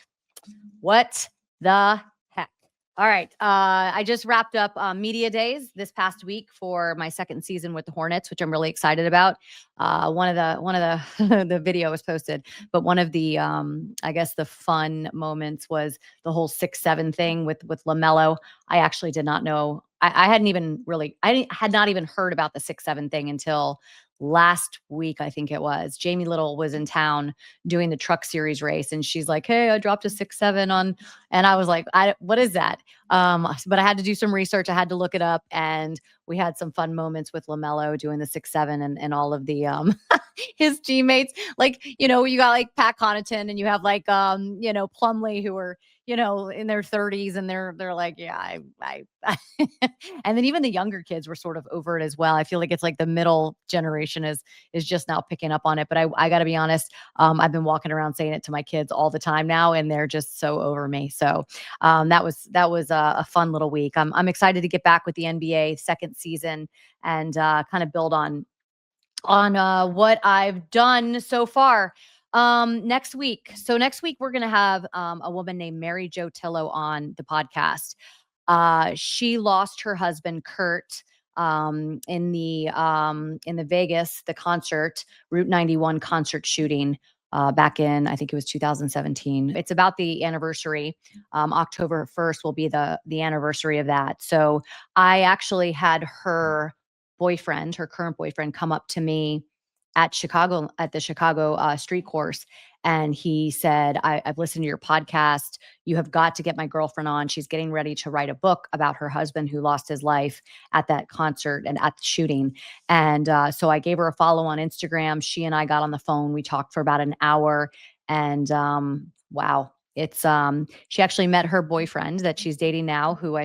What the heck? All right. I just wrapped up media days this past week for my second season with the Hornets, which I'm really excited about. One of the the video was posted, but one of the I guess the fun moments was the whole 6'7" thing with LaMelo. I actually did not know. I hadn't even really. Had not even heard about the 6'7" thing until last week. I think it was. Jamie Little was in town doing the Truck Series race, and she's like, "Hey, I dropped a 6'7" on," and I was like, what is that?" But I had to do some research. I had to look it up, and we had some fun moments with LaMelo doing the 6'7" and all of the his teammates. Like, you got like Pat Connaughton, and you have like Plumlee, who are in their 30s, and they're like, yeah, I and then even the younger kids were sort of over it as well. I feel like it's like the middle generation is just now picking up on it. But I got to be honest, I've been walking around saying it to my kids all the time now, and they're just so over me. So that was a fun little week. I'm excited to get back with the NBA second season and kind of build on what I've done so far. Next week. So next week we're gonna have a woman named Mary Jo Tillo on the podcast. She lost her husband Kurt in the Vegas, the concert, Route 91 concert shooting back in, I think it was 2017. It's about the anniversary. October 1st will be the anniversary of that. So I actually had her current boyfriend, come up to me at the Chicago street course. And he said, I've listened to your podcast. You have got to get my girlfriend on. She's getting ready to write a book about her husband who lost his life at that concert and at the shooting. And so I gave her a follow on Instagram. She and I got on the phone. We talked for about an hour. And wow. It's she actually met her boyfriend that she's dating now, who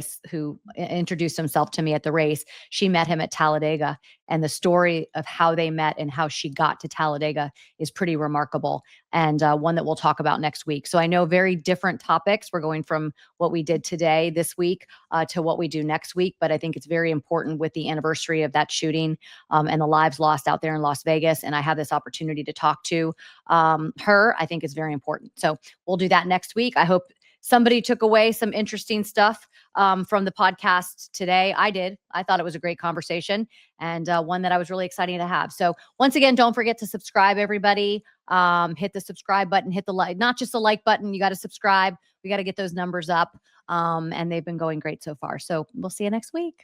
introduced himself to me at the race. She met him at Talladega, and the story of how they met and how she got to Talladega is pretty remarkable, and one that we'll talk about next week. So I know very different topics. We're going from what we did today, this week, to what we do next week, but I think it's very important with the anniversary of that shooting and the lives lost out there in Las Vegas. And I have this opportunity to talk to her. I think is very important. So we'll do that next week. I hope somebody took away some interesting stuff from the podcast today. I did. I thought it was a great conversation, and one that I was really excited to have. So once again, don't forget to subscribe, everybody. Hit the subscribe button, hit the like, not just the like button. You got to subscribe. We got to get those numbers up. And they've been going great so far. So we'll see you next week.